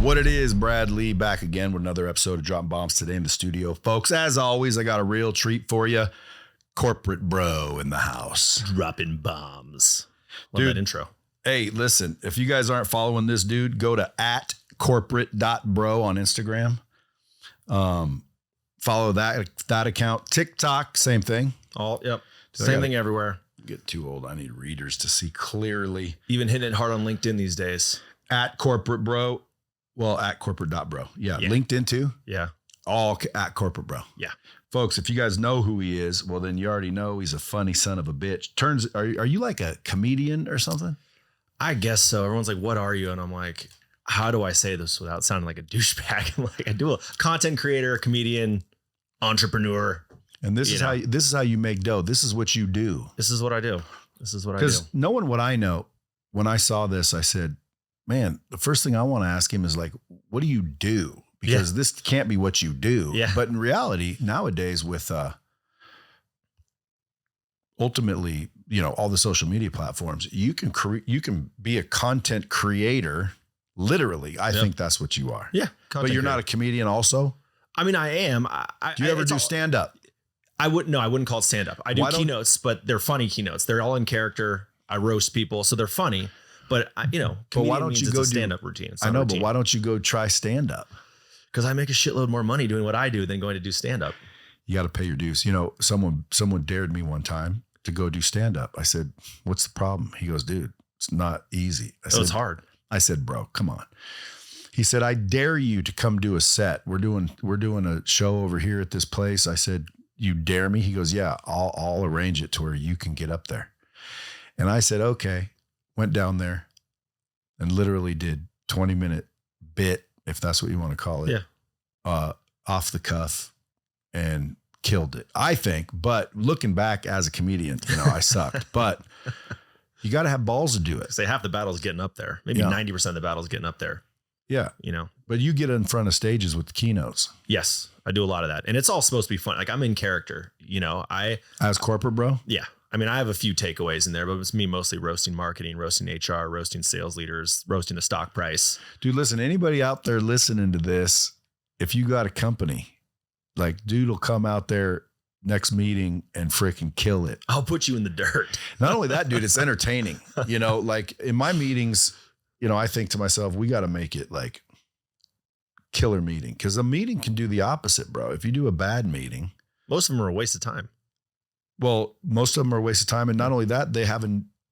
What it is, Brad Lee, back again with another episode of Dropping Bombs today in the studio. Folks, as always, I got a real treat for you. Corporate bro in the house. Dropping bombs. Love that intro. Hey, listen, if you guys aren't following this dude, go to @corporate.bro on Instagram. Follow that account. TikTok, same thing. Same thing everywhere. Get too old. I need readers to see clearly. Even hitting it hard on LinkedIn these days. @corporate.bro. Well, @corporate.bro. Yeah. LinkedIn too. Yeah. All @corporate.bro. Yeah. Folks, if you guys know who he is, well, then you already know he's a funny son of a bitch. Are you like a comedian or something? I guess so. Everyone's like, what are you? And I'm like, how do I say this without sounding like a douchebag? Like, I do a content creator, comedian, entrepreneur. And this is how you make dough. This is what you do. This is what I do. Because knowing what I know, when I saw this, I said, man, the first thing I want to ask him is like, what do you do? Because this can't be what you do. Yeah. But in reality, nowadays with ultimately, all the social media platforms, you can be a content creator. Literally, I think that's what you are. Yeah. But you're not a comedian also? I mean, I am. Do you ever do stand-up? I wouldn't call it stand-up. I do keynotes, but they're funny keynotes. They're all in character. I roast people, so they're funny. But but why don't you go do stand-up routine? I know, but why don't you go try stand-up? Because I make a shitload more money doing what I do than going to do stand-up. You got to pay your dues. Someone dared me one time to go do stand-up. I said, what's the problem? He goes, dude, it's not easy. I said, it's hard. I said, bro, come on. He said, I dare you to come do a set. We're doing a show over here at this place. I said, you dare me? He goes, yeah, I'll arrange it to where you can get up there. And I said, okay. Went down there and literally did 20-minute bit, if that's what you want to call it. Yeah. Off the cuff and killed it, I think. But looking back as a comedian, I sucked. But you got to have balls to do it. Say half the battle's getting up there. Maybe 90% of the battle's getting up there. Yeah. But you get in front of stages with the keynotes. Yes, I do a lot of that. And it's all supposed to be fun. Like, I'm in character, As corporate, bro? Yeah. I mean, I have a few takeaways in there, but it's me mostly roasting marketing, roasting HR, roasting sales leaders, roasting the stock price. Dude, listen, anybody out there listening to this, if you got a company, like, dude will come out there next meeting and freaking kill it. I'll put you in the dirt. Not only that, dude, it's entertaining. Like in my meetings, I think to myself, we got to make it like killer meeting, because a meeting can do the opposite, bro. If you do a bad meeting, most of them are a waste of time. Well, most of them are a waste of time. And not only that, they have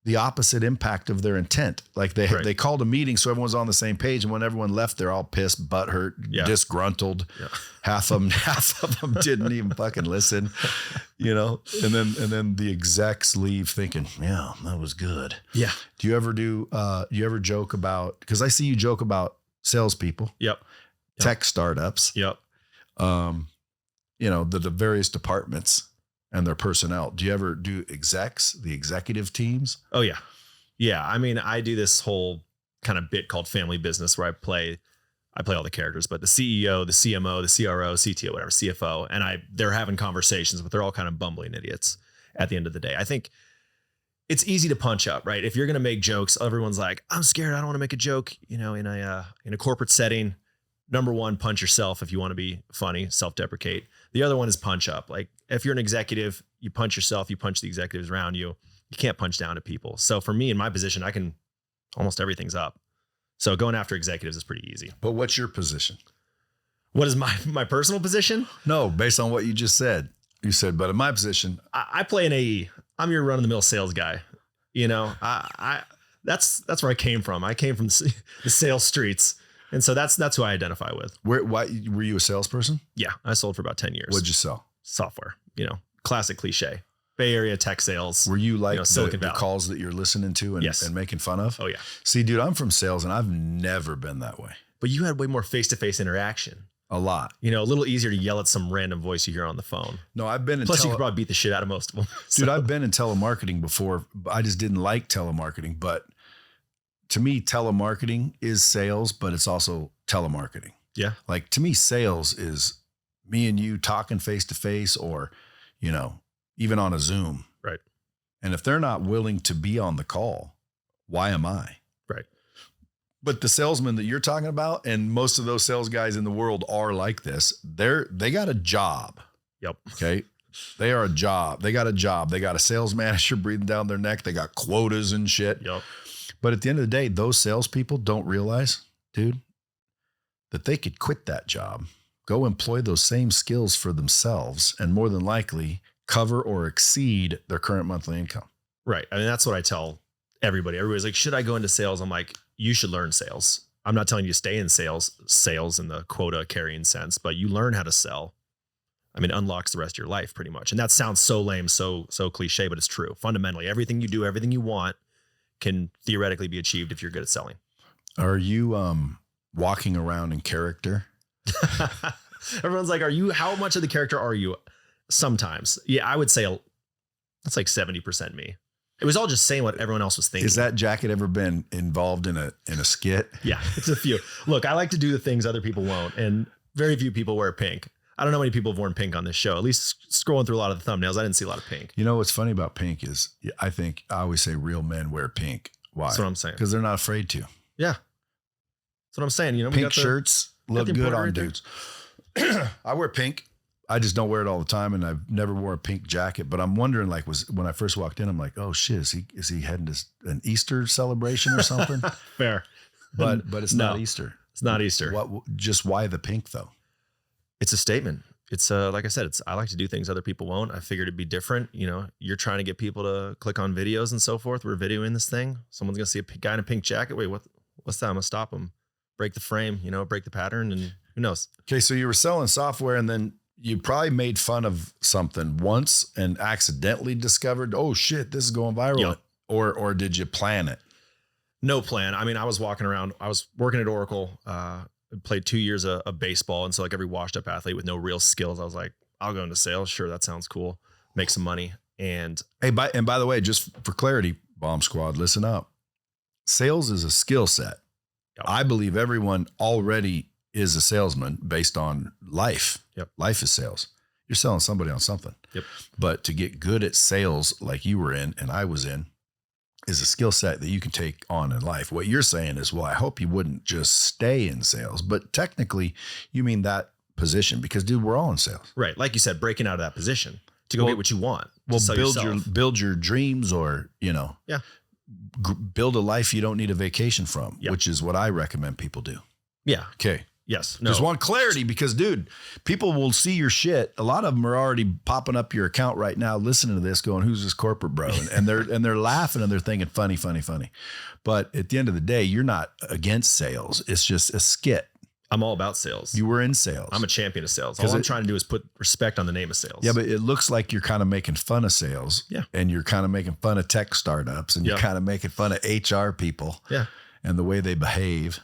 the opposite impact of their intent. Like they called a meeting so everyone's on the same page. And when everyone left, they're all pissed, butthurt, disgruntled. Yeah. Half of them didn't even fucking listen, and then the execs leave thinking, yeah, that was good. Yeah. Do you ever joke about, because I see you joke about salespeople. Yep. Tech startups. Yep. The various departments and their personnel. Do you ever do the executive teams? Oh yeah. Yeah. I mean, I do this whole kind of bit called family business where I play all the characters, but the CEO, the CMO, the CRO, CTO, whatever, CFO, and they're having conversations, but they're all kind of bumbling idiots at the end of the day. I think it's easy to punch up, right? If you're going to make jokes, everyone's like, I'm scared. I don't want to make a joke, in a corporate setting. Number one, punch yourself if you want to be funny, self-deprecate. The other one is punch up. Like, if you're an executive, you punch yourself, you punch the executives around you. You can't punch down at people. So for me, in my position, almost everything's up. So going after executives is pretty easy. But what's your position? What is my personal position? No, based on what you just said. You said, but in my position, I play an AE. I'm your run-of-the-mill sales guy. That's where I came from. I came from the sales streets. And so that's who I identify with. Why were you a salesperson? Yeah, I sold for about 10 years. What'd you sell? Software, classic cliche. Bay Area tech sales. Were you like the calls that you're listening to and making fun of? Oh yeah. See, dude, I'm from sales and I've never been that way. But you had way more face-to-face interaction. A lot. A little easier to yell at some random voice you hear on the phone. No, I've been in Plus you could probably beat the shit out of most of them. Dude, I've been in telemarketing before. I just didn't like telemarketing, but to me, telemarketing is sales, but it's also telemarketing. Yeah. Like, to me, sales is me and you talking face to face, or, even on a Zoom. Right. And if they're not willing to be on the call, why am I? Right. But the salesman that you're talking about, and most of those sales guys in the world are like this. They got a job. Yep. Okay. They are a job. They got a job. They got a sales manager breathing down their neck. They got quotas and shit. Yep. But at the end of the day, those salespeople don't realize, dude, that they could quit that job, go employ those same skills for themselves, and more than likely cover or exceed their current monthly income. Right. I mean, that's what I tell everybody. Everybody's like, should I go into sales? I'm like, you should learn sales. I'm not telling you to stay in sales in the quota carrying sense, but you learn how to sell. I mean, it unlocks the rest of your life pretty much. And that sounds so lame, so cliche, but it's true. Fundamentally, everything you do, everything you want can theoretically be achieved if you're good at selling. Are you walking around in character? Everyone's like, how much of the character are you? Sometimes. Yeah, I would say that's like 70% me. It was all just saying what everyone else was thinking. Has that jacket ever been involved in a skit? Yeah, it's a few. Look, I like to do the things other people won't, and very few people wear pink. I don't know how many people have worn pink on this show. At least scrolling through a lot of the thumbnails, I didn't see a lot of pink. You know what's funny about pink is I always say real men wear pink. Why? That's what I'm saying. Because they're not afraid to. Yeah. That's what I'm saying. You know, pink shirts look good on dudes. I wear pink. I just don't wear it all the time, and I've never wore a pink jacket. But I'm wondering, like, when I first walked in, I'm like, oh shit, is he heading to an Easter celebration or something? Fair, but it's not Easter. It's not Easter. Just why the pink though? It's a statement. It's like I said, I like to do things other people won't. I figured it'd be different. You know, you're trying to get people to click on videos and so forth. We're videoing this thing. Someone's gonna see a guy in a pink jacket. Wait, what's that? I'm gonna stop him, break the frame, break the pattern, and who knows? Okay, so you were selling software, and then you probably made fun of something once and accidentally discovered, oh shit, this is going viral. Yep. Or did you plan it? No plan. I mean, I was walking around. I was working at Oracle. Played 2 years of baseball, and so like every washed up athlete with no real skills, I was like, I'll go into sales. Sure, that sounds cool. Make some money. And by the way, just for clarity, Bomb Squad, listen up. Sales is a skill set. Yep. I believe everyone already is a salesman based on life. Yep. Life is sales. You're selling somebody on something. Yep. But to get good at sales like you were in and I was in is a skill set that you can take on in life. What you're saying is, well, I hope you wouldn't just stay in sales, but technically you mean that position because dude, we're all in sales. Right. Like you said, breaking out of that position to go get what you want. Well, build your dreams or, yeah, build a life you don't need a vacation from, yep. Which is what I recommend people do. Yeah. Okay. Yes. No. Just want clarity because, dude, people will see your shit. A lot of them are already popping up your account right now, listening to this, going, "Who's this corporate bro?" And they're laughing and they're thinking, "Funny." But at the end of the day, you're not against sales. It's just a skit. I'm all about sales. You were in sales. I'm a champion of sales. All I'm trying to do is put respect on the name of sales. Yeah, but it looks like you're kind of making fun of sales. Yeah. And you're kind of making fun of tech startups, and you're kind of making fun of HR people. Yeah. And the way they behave.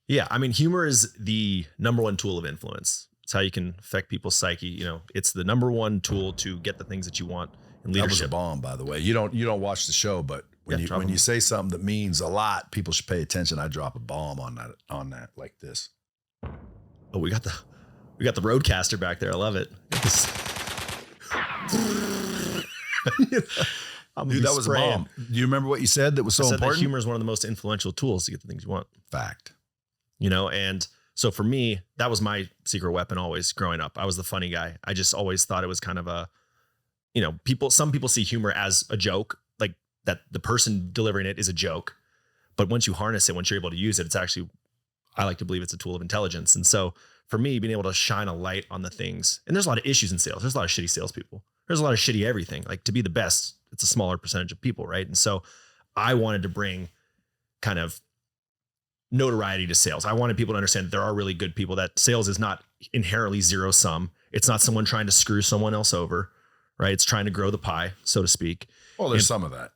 Yeah, I mean, humor is the number one tool of influence. It's how you can affect people's psyche. It's the number one tool to get the things that you want in leadership. That was a bomb, by the way. You don't watch the show, but when you say something that means a lot, people should pay attention. I drop a bomb on that like this. Oh, we got the Roadcaster back there. I love it. Dude, that was a bomb. Do you remember what you said that was so important? That humor is one of the most influential tools to get the things you want. Fact. And so for me, that was my secret weapon always growing up. I was the funny guy. I just always thought it was kind of some people see humor as a joke, like that the person delivering it is a joke. But once you harness it, once you're able to use it, it's actually, I like to believe it's a tool of intelligence. And so for me, being able to shine a light on the things, and there's a lot of issues in sales. There's a lot of shitty salespeople. There's a lot of shitty everything. Like to be the best, it's a smaller percentage of people, right? And so I wanted to bring kind of notoriety to sales. I wanted people to understand that there are really good people, that sales is not inherently zero sum. It's not someone trying to screw someone else over, right? It's trying to grow the pie, so to speak. Well, there's some of that.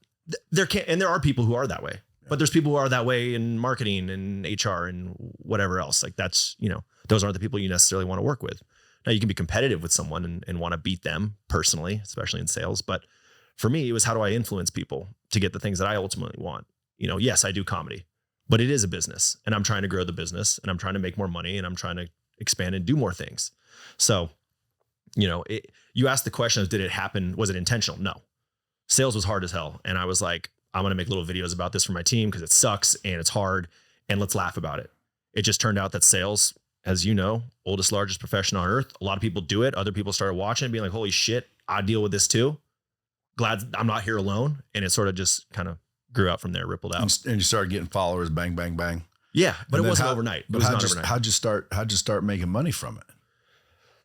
There are people who are that way, but there's people who are that way in marketing and HR and whatever else. Like that's, those aren't the people you necessarily want to work with. Now you can be competitive with someone and want to beat them personally, especially in sales. But for me, it was how do I influence people to get the things that I ultimately want? Yes, I do comedy, but it is a business and I'm trying to grow the business and I'm trying to make more money and I'm trying to expand and do more things. So, you asked the question of, did it happen? Was it intentional? No. Sales was hard as hell. And I was like, I'm going to make little videos about this for my team because it sucks and it's hard and let's laugh about it. It just turned out that sales, as you know, oldest, largest profession on earth. A lot of people do it. Other people started watching and being like, holy shit, I deal with this too. Glad I'm not here alone. And it sort of just kind of grew out from there, rippled out. And you started getting followers, bang, bang, bang. Yeah, but it wasn't overnight. It was not overnight. How'd you start making money from it?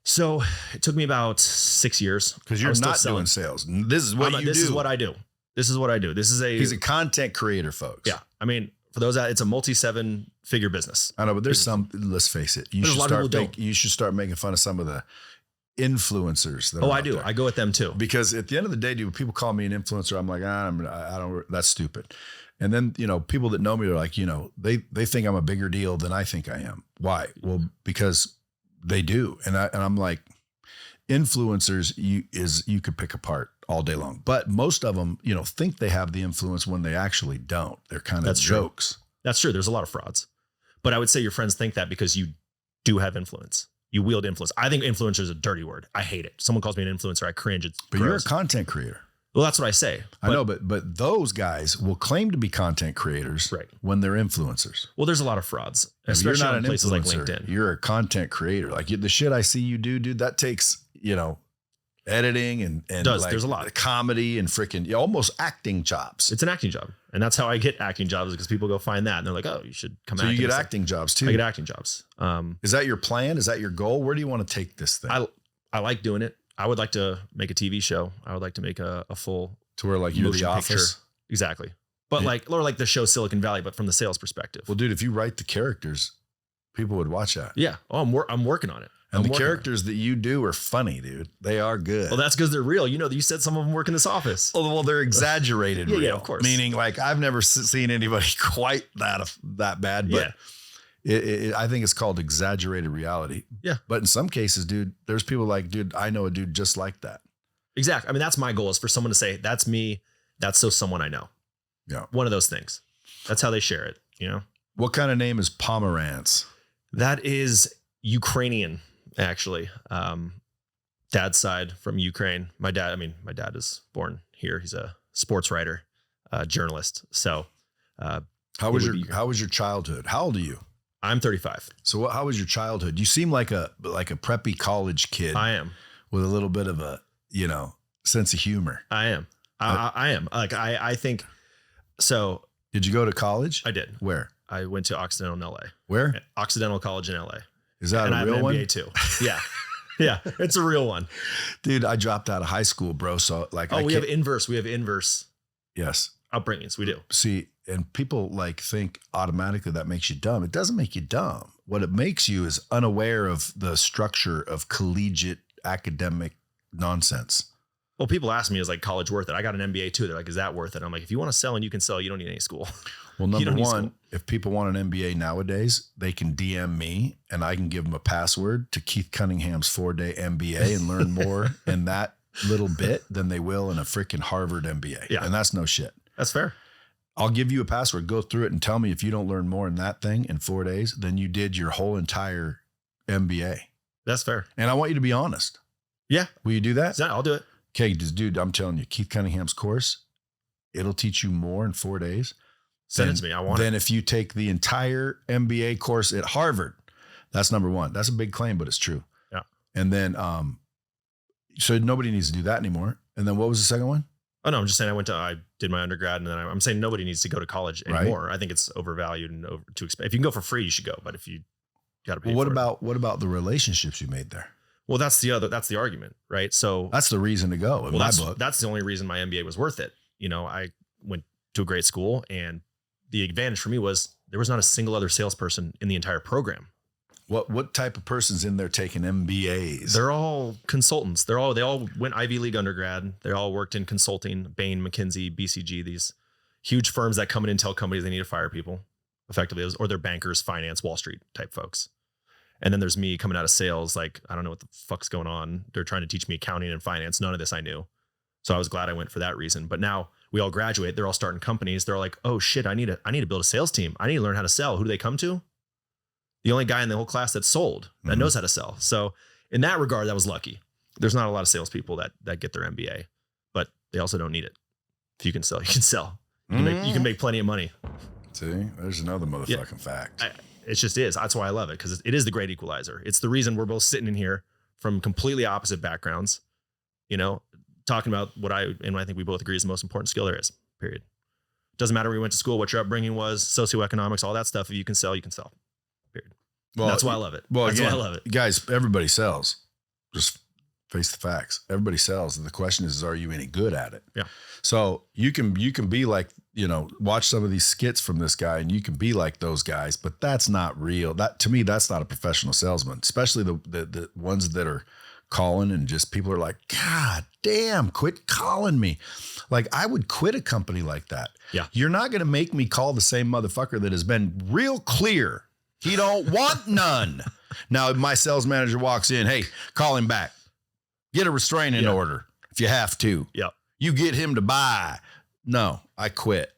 So it took me about 6 years. Because you're not doing sales. This is what you do. This is what I do. This is what I do. He's a content creator, folks. Yeah. I mean, for those that it's a multi-7-figure business. I know, but there's some, let's face it. You should start making fun of some of the influencers. That I do. I go at them too. Because at the end of the day, dude, people call me an influencer. I'm like, I don't, that's stupid. And then, people that know me are like, they think I'm a bigger deal than I think I am. Why? Well, because they do. And I'm like, influencers, you could pick apart all day long, but most of them, think they have the influence when they actually don't. They're kind of jokes. True. That's true. There's a lot of frauds, but I would say your friends think that because you do have influence. You wield influence. I think influencer is a dirty word. I hate it. Someone calls me an influencer, I cringe. But you're a content creator. Well, that's what I say. I know, but those guys will claim to be content creators when they're influencers. Well, there's a lot of frauds, especially you're not on places like LinkedIn. You're a content creator. Like the shit I see you do, dude, that takes, editing and there's a lot of comedy and freaking almost acting jobs. It's an acting job. And that's how I get acting jobs, because people go find that and they're like, oh, you should come out. So you get acting jobs too. I get acting jobs. Is that your plan? Is that your goal? Where do you want to take this thing? I like doing it. I would like to make a TV show. I would like to make a full, to where like you're The Office. Picture. Exactly. But like the show Silicon Valley, but from the sales perspective. Well, dude, if you write the characters, people would watch that. Yeah. Oh, I'm working on it. And the characters that you do are funny, dude. They are good. Well, that's because they're real. You said some of them work in this office. Well, they're exaggerated. Yeah, of course. Meaning, like, I've never seen anybody quite that bad. But I think it's called exaggerated reality. Yeah. But in some cases, dude, there's people like, dude, I know a dude just like that. Exactly. I mean, that's my goal, is for someone to say, that's me. That's someone I know. Yeah. One of those things. That's how they share it. What kind of name is Pomerant? That is Ukrainian. Actually, dad's side from Ukraine. My dad is born here. He's a sports writer, journalist. So, how was your childhood? How old are you? I'm 35. So how was your childhood? You seem like a preppy college kid. I am, with a little bit of a, sense of humor. I am. I am. Like, I think so. Did you go to college? I did. Where? I went to Occidental in LA. Where? Occidental College in LA. Is that a real one? MBA too. Yeah. Yeah. It's a real one. Dude, I dropped out of high school, bro. So like, we have inverse. Yes. Upbringings. We do. See, and people think automatically that makes you dumb. It doesn't make you dumb. What it makes you is unaware of the structure of collegiate academic nonsense. Well, people ask me, is like college worth it? I got an MBA too. They're like, is that worth it? I'm like, if you want to sell and you can sell, you don't need any school. Well, number one, if people want an MBA nowadays, they can DM me and I can give them a password to Keith Cunningham's 4-day MBA and learn more in that little bit than they will in a freaking Harvard MBA. Yeah. And that's no shit. That's fair. I'll give you a password. Go through it and tell me if you don't learn more in that thing in 4 days than you did your whole entire MBA. That's fair. And I want you to be honest. Yeah. Will you do that? Yeah, I'll do it. Okay, dude, I'm telling you, Keith Cunningham's course, it'll teach you more in 4 days. Send it to me. I want it. Then if you take the entire MBA course at Harvard, that's number one. That's a big claim, but it's true. Yeah. And then, so nobody needs to do that anymore. And then what was the second one? Oh no, I'm just saying I did my undergrad, and then I'm saying nobody needs to go to college anymore. Right. I think it's overvalued and too expensive. If you can go for free, you should go. But if you got to pay for it. What about the relationships you made there? Well, that's the argument, right? So that's the reason to go in my book. That's the only reason my MBA was worth it. I went to a great school, and the advantage for me was there was not a single other salesperson in the entire program. What type of person's in there taking MBAs? They're all consultants. They all went Ivy League undergrad. They all worked in consulting, Bain, McKinsey, BCG, these huge firms that come in and tell companies they need to fire people effectively, or they're bankers, finance, Wall Street type folks. And then there's me coming out of sales. Like, I don't know what the fuck's going on. They're trying to teach me accounting and finance. None of this I knew. So I was glad I went for that reason. But now we all graduate. They're all starting companies. They're like, oh shit, I need to build a sales team. I need to learn how to sell. Who do they come to? The only guy in the whole class that's sold, that knows how to sell. So in that regard, that was lucky. There's not a lot of salespeople that get their MBA, but they also don't need it. If you can sell, you can sell. You can make plenty of money. See, there's another motherfucking fact. It just is. That's why I love it, because it is the great equalizer. It's the reason we're both sitting in here from completely opposite backgrounds, you know, talking about what I think we both agree is the most important skill there is, period. Doesn't matter where you went to school, what your upbringing was, socioeconomics, all that stuff. If you can sell, period. Well, that's why I love it. Well, that's again, why I love it. Guys, everybody sells. Just face the facts. Everybody sells. And the question is, are you any good at it? Yeah. So you can be like, you know, watch some of these skits from this guy and you can be like those guys, but that's not real. That, to me, that's not a professional salesman, especially the ones that are calling and just people are like, God damn, quit calling me. Like, I would quit a company like that. Yeah. You're not going to make me call the same motherfucker that has been real clear he don't want none. Now, if my sales manager walks in, hey, call him back. Get a restraining order if you have to. Yeah. You get him to buy. No, I quit.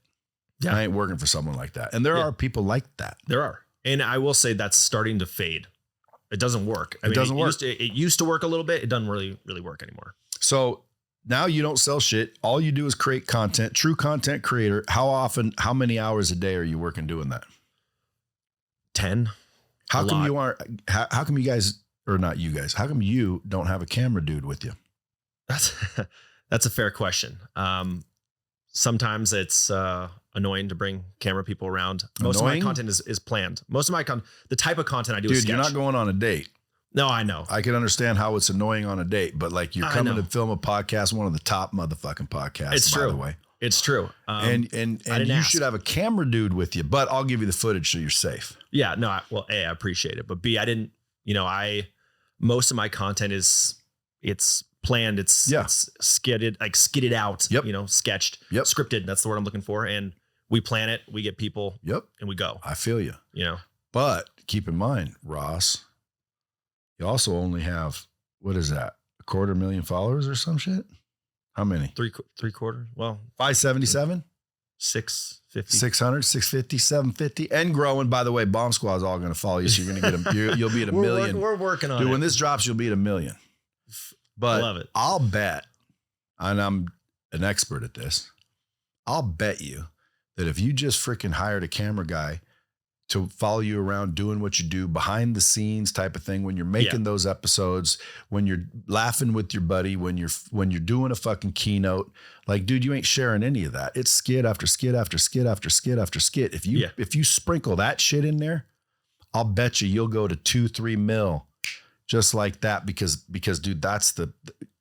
Yeah. I ain't working for someone like that. And there are people like that. There are. And I will say that's starting to fade. It doesn't work. It doesn't work. It used to work a little bit. It doesn't really work anymore. So now you don't sell shit. All you do is create content. True content creator. How many hours a day are you working doing that? 10. How come you aren't? How come you guys, or not you guys? How come you don't have a camera dude with you? That's a fair question. Sometimes it's annoying to bring camera people around. Most of my content is planned. Most of my the type of content I do is sketch. Dude, you're not going on a date. No, I know. I can understand how it's annoying on a date, but like you're coming to film a podcast, one of the top motherfucking podcasts, it's true. By the way. It's true. And you should have a camera dude with you, but I'll give you the footage so you're safe. Yeah, no, A, I appreciate it. But B, I didn't, most of my content it's planned. It's skidded out, sketched, scripted. That's the word I'm looking for. And we plan it, we get people and we go. I feel you. But keep in mind, Ross, you also only have, what is that? 250,000 followers or some shit? How many? Three quarters. Well, 577, 650, 600, 650, 750, and growing. By the way, Bomb Squad's all going to follow you. So you're going to get you'll be at a million. We're working on it. Dude, when this drops, you'll be at 1 million. But I love it. I'll bet, and I'm an expert at this, I'll bet you that if you just freaking hired a camera guy to follow you around doing what you do behind the scenes type of thing, when you're making those episodes, when you're laughing with your buddy, when you're doing a fucking keynote, like, dude, you ain't sharing any of that. It's skit after skit after skit after skit after skit. If you sprinkle that shit in there, I'll bet you'll go to 2-3 mil just like that because dude, that's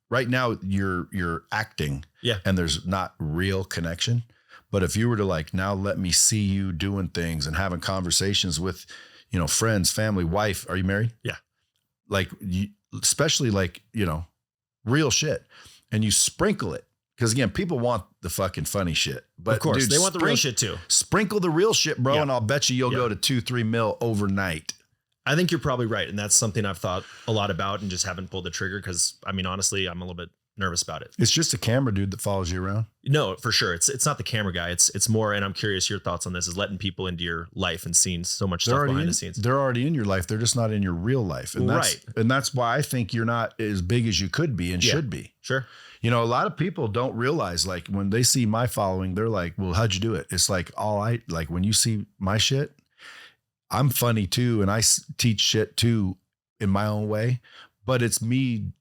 right now you're acting and there's not real connection. But if you were to like, now let me see you doing things and having conversations with, friends, family, wife. Are you married? Yeah. Like especially like, real shit. And you sprinkle it. Because again, people want the fucking funny shit. But of course, dude, they want the real shit too. Sprinkle the real shit, bro. And I'll bet you'll go to 2-3 mil overnight. I think you're probably right. And that's something I've thought a lot about and just haven't pulled the trigger. Cause honestly, I'm a little bit nervous about it. It's just a camera dude that follows you around. No, for sure. It's not the camera guy. It's more, and I'm curious your thoughts on this, is letting people into your life and seeing so much stuff behind the scenes. They're already in your life. They're just not in your real life. And that's why I think you're not as big as you could be and should be. Sure. A lot of people don't realize, like, when they see my following, they're like, well, how'd you do it? It's like, when you see my shit, I'm funny too. And I teach shit too in my own way, but it's me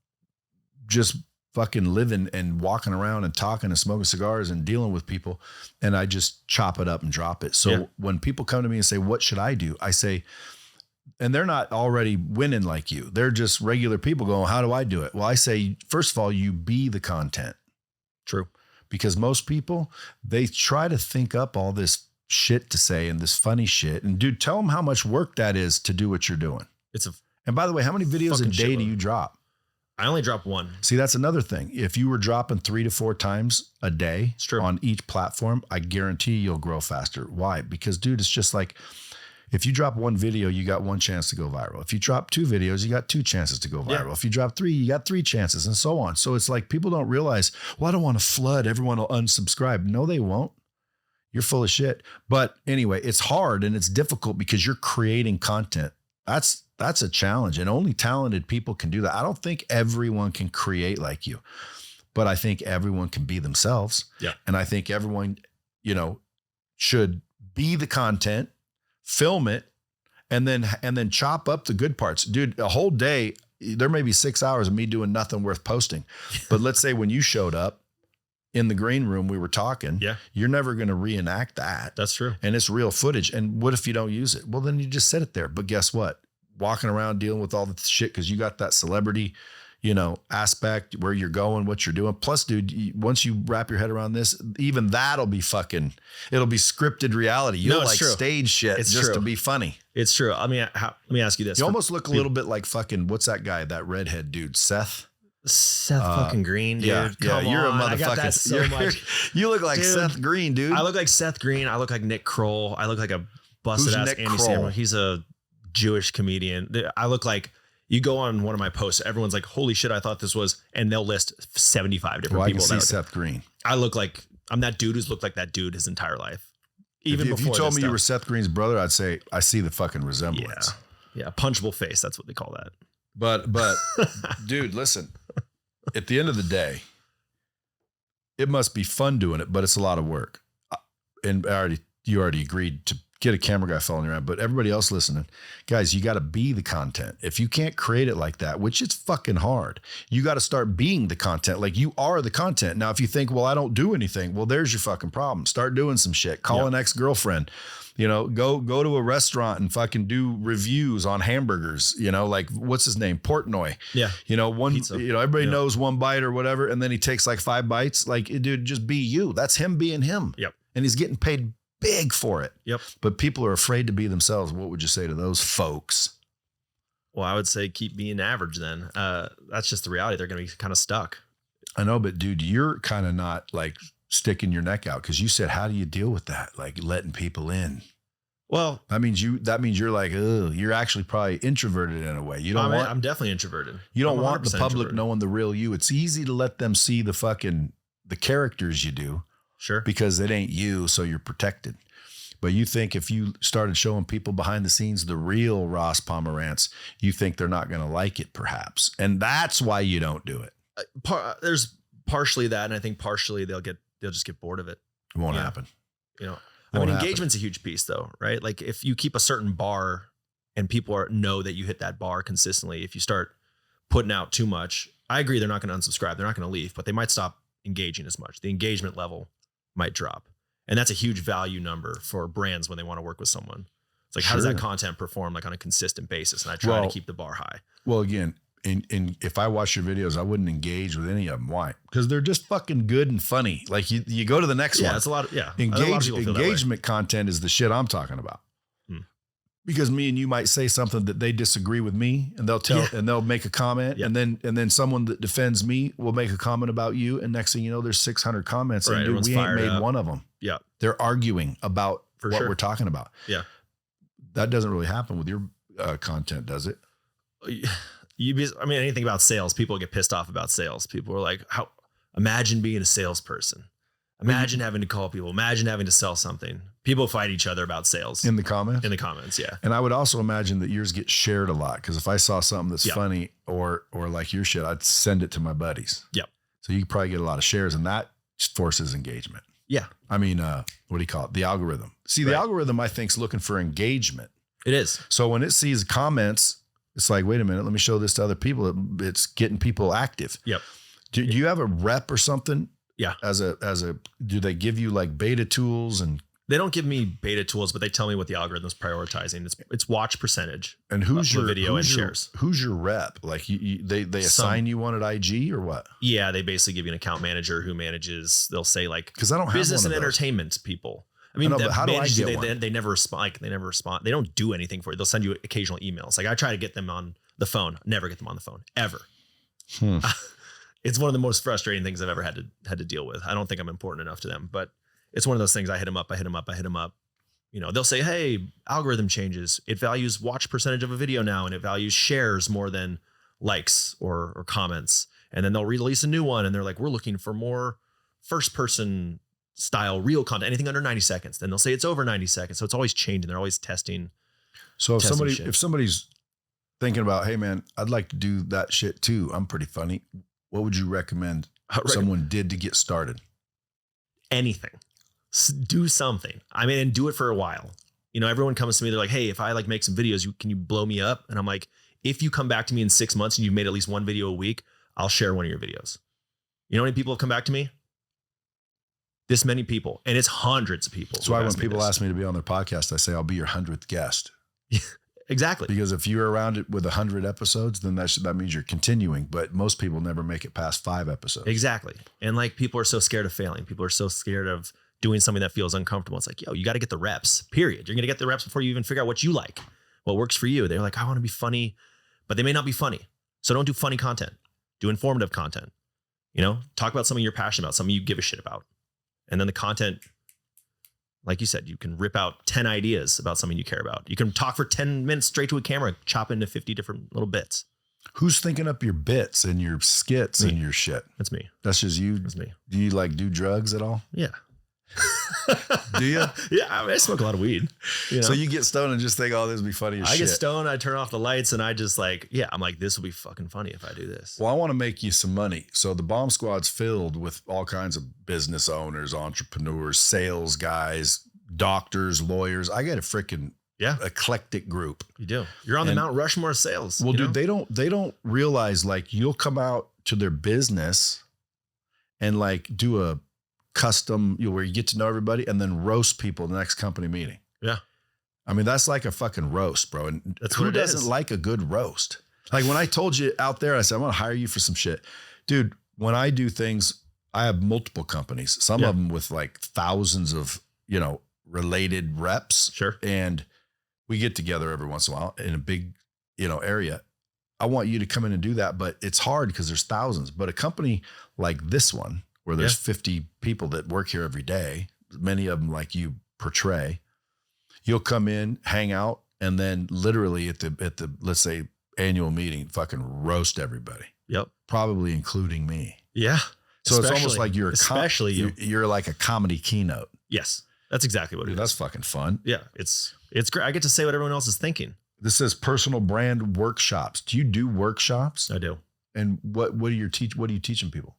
just fucking living and walking around and talking and smoking cigars and dealing with people. And I just chop it up and drop it. So when people come to me and say, what should I do? I say, and they're not already winning like you. They're just regular people going, how do I do it? Well, I say, first of all, you be the content. True. Because most people, they try to think up all this shit to say and this funny shit. And dude, tell them how much work that is to do what you're doing. And by the way, how many videos a day do you drop? I only drop one. See, that's another thing. If you were dropping 3 to 4 times a day on each platform, I guarantee you'll grow faster. Why? Because dude, it's just like, if you drop one video, you got 1 chance to go viral. If you drop 2 videos, you got 2 chances to go viral. If you drop 3, you got 3 chances, and so on. So it's like, people don't realize, well, I don't want to flood. Everyone will unsubscribe. No, they won't. You're full of shit. But anyway, it's hard and it's difficult because you're creating content. That's a challenge, and only talented people can do that. I don't think everyone can create like you, but I think everyone can be themselves. Yeah. And I think everyone, should be the content, film it, and then chop up the good parts. Dude, a whole day, there may be 6 hours of me doing nothing worth posting. But let's say when you showed up in the green room, we were talking. Yeah. You're never going to reenact that. That's true. And it's real footage. And what if you don't use it? Well, then you just set it there. But guess what? Walking around dealing with all the shit because you got that celebrity, aspect where you're going, what you're doing. Plus, dude, once you wrap your head around this, even that'll be it'll be scripted reality. You don't like stage shit just to be funny. It's true. I mean, let me ask you this. You almost look a little bit like fucking, what's that guy, that redhead dude, Seth fucking Green, dude. Yeah, you're a motherfucker. I got that so much. You look like Seth Green, dude. I look like Seth Green. I look like Nick Kroll. I look like a busted ass Nick Andy Kroll? Samberg. He's a Jewish comedian. I look like, you go on one of my posts, everyone's like, holy shit, I thought this was, and they'll list 75 different people. I can see Seth Green. I look like, I'm that dude who's looked like that dude his entire life. Even if you told me you were Seth Green's brother, I'd say, I see the fucking resemblance. Yeah. Punchable face. That's what they call that. But dude, listen, at the end of the day, it must be fun doing it, but it's a lot of work. And you already agreed to get a camera guy following around, but everybody else listening, guys, you got to be the content. If you can't create it like that, which it's fucking hard, you got to start being the content. Like you are the content. Now, if you think, well, I don't do anything, well, there's your fucking problem. Start doing some shit. Call an ex-girlfriend, go to a restaurant and fucking do reviews on hamburgers, like what's his name? Portnoy. Yeah. Pizza. Everybody knows one bite or whatever. And then he takes like 5 bites. Like, dude, just be you. That's him being him. Yep. And he's getting paid big for it. Yep. But people are afraid to be themselves. What would you say to those folks? Well, I would say keep being average then. That's just the reality. They're going to be kind of stuck. I know, but dude, you're kind of not like sticking your neck out because you said, how do you deal with that? Like letting people in. Well, that means you're like, you're actually probably introverted in a way. You don't I'm definitely introverted. You don't want the public knowing the real you. It's easy to let them see the characters you do. Sure. Because it ain't you, so you're protected. But you think if you started showing people behind the scenes the real Ross Pomerantz, you think they're not going to like it, perhaps, and that's why you don't do it. There's partially that, and I think partially they'll just get bored of it. It won't happen. Engagement's a huge piece, though, right? Like if you keep a certain bar, and people know that you hit that bar consistently, if you start putting out too much, I agree they're not going to unsubscribe, they're not going to leave, but they might stop engaging as much. The engagement level might drop. And that's a huge value number for brands when they want to work with someone. It's like, how does that content perform like on a consistent basis? And I try to keep the bar high. Well, again, if I watch your videos, I wouldn't engage with any of them. Why? Because they're just fucking good and funny. Like you go to the next one. That's a lot of, engagement content is the shit I'm talking about. Because me and you might say something that they disagree with me, and they'll make a comment, and then someone that defends me will make a comment about you, and next thing you know, there's 600 comments, and dude, we ain't made one of them. Yeah, they're arguing about what we're talking about. Yeah, that doesn't really happen with your content, does it? Anything about sales, people get pissed off about sales. People are like, imagine being a salesperson. Imagine having to call people. Imagine having to sell something. People fight each other about sales. In the comments? In the comments, yeah. And I would also imagine that yours get shared a lot, because if I saw something that's funny or like your shit, I'd send it to my buddies. Yep. So you probably get a lot of shares, and that forces engagement. Yeah. What do you call it? The algorithm. See, the algorithm, I think, is looking for engagement. It is. So when it sees comments, it's like, wait a minute, let me show this to other people. It's getting people active. Yep. Do you have a rep or something? Yeah. Do they give you like beta tools? And they don't give me beta tools, but they tell me what the algorithm's prioritizing. It's watch percentage. And who's your video and shares? Who's your rep? Like they assign you one at IG or what? Yeah, they basically give you an account manager who manages. They'll say like, because I don't have business and entertainment people. But how do I get one? They never respond. They never respond. They don't do anything for you. They'll send you occasional emails. Like I try to get them on the phone. Never get them on the phone ever. It's one of the most frustrating things I've ever had to deal with. I don't think I'm important enough to them, but it's one of those things. I hit them up. They'll say, hey, algorithm changes. It values watch percentage of a video now, and it values shares more than likes or comments. And then they'll release a new one, and they're like, we're looking for more first person style real content, anything under 90 seconds. Then they'll say it's over 90 seconds. So it's always changing. They're always testing. So if somebody's thinking about, hey man, I'd like to do that shit too, I'm pretty funny, what would you recommend someone did to get started? Anything. Do something. I mean, and do it for a while. You know, everyone comes to me, they're like, hey, if I like make some videos, can you blow me up? And I'm like, if you come back to me in 6 months and you've made at least one video a week, I'll share one of your videos. You know how many people have come back to me? This many people. And it's hundreds of people. That's why when people ask me to be on their podcast, I say, I'll be your 100th guest. Exactly. Because if you're around it with 100 episodes, then that means you're continuing. But most people never make it past 5 episodes. Exactly. And like, people are so scared of failing. People are so scared of doing something that feels uncomfortable. It's like, yo, you got to get the reps, period. You're going to get the reps before you even figure out what you like, what works for you. They're like, I want to be funny, but they may not be funny. So don't do funny content. Do informative content. You know, talk about something you're passionate about, something you give a shit about. And then the content, like you said, you can rip out 10 ideas about something you care about. You can talk for 10 minutes straight to a camera, chop into 50 different little bits. Who's thinking up your bits and your skits and your shit? That's me. That's just you? That's me. Do you like do drugs at all? Yeah. Do you? Yeah, I smoke a lot of weed. You know? So you get stoned and just think, oh, this would be funny as shit. I get stoned, I turn off the lights, and I just like, yeah, I'm like, this will be fucking funny if I do this. Well, I want to make you some money. So the Bomb Squad's filled with all kinds of business owners, entrepreneurs, sales guys, doctors, lawyers. I got a freaking eclectic group. You do. You're on the Mount Rushmore of sales. Well, dude, they don't realize, like, you'll come out to their business and like do a custom, where you get to know everybody and then roast people in the next company meeting. Yeah. I mean, that's like a fucking roast, bro. And that's who doesn't like a good roast? Like when I told you out there, I said, I'm going to hire you for some shit. Dude, when I do things, I have multiple companies, some of them with like thousands of, related reps. Sure. And we get together every once in a while in a big, area. I want you to come in and do that, but it's hard because there's thousands. But a company like this one, where there's 50 people that work here every day, many of them like you portray, you'll come in, hang out, and then literally at the let's say annual meeting, fucking roast everybody. Yep. Probably including me. Yeah. So it's almost like you're you're like a comedy keynote. Yes. That's exactly what it is. That's fucking fun. Yeah. It's great. I get to say what everyone else is thinking. This says personal brand workshops. Do you do workshops? I do. And what are you teaching people?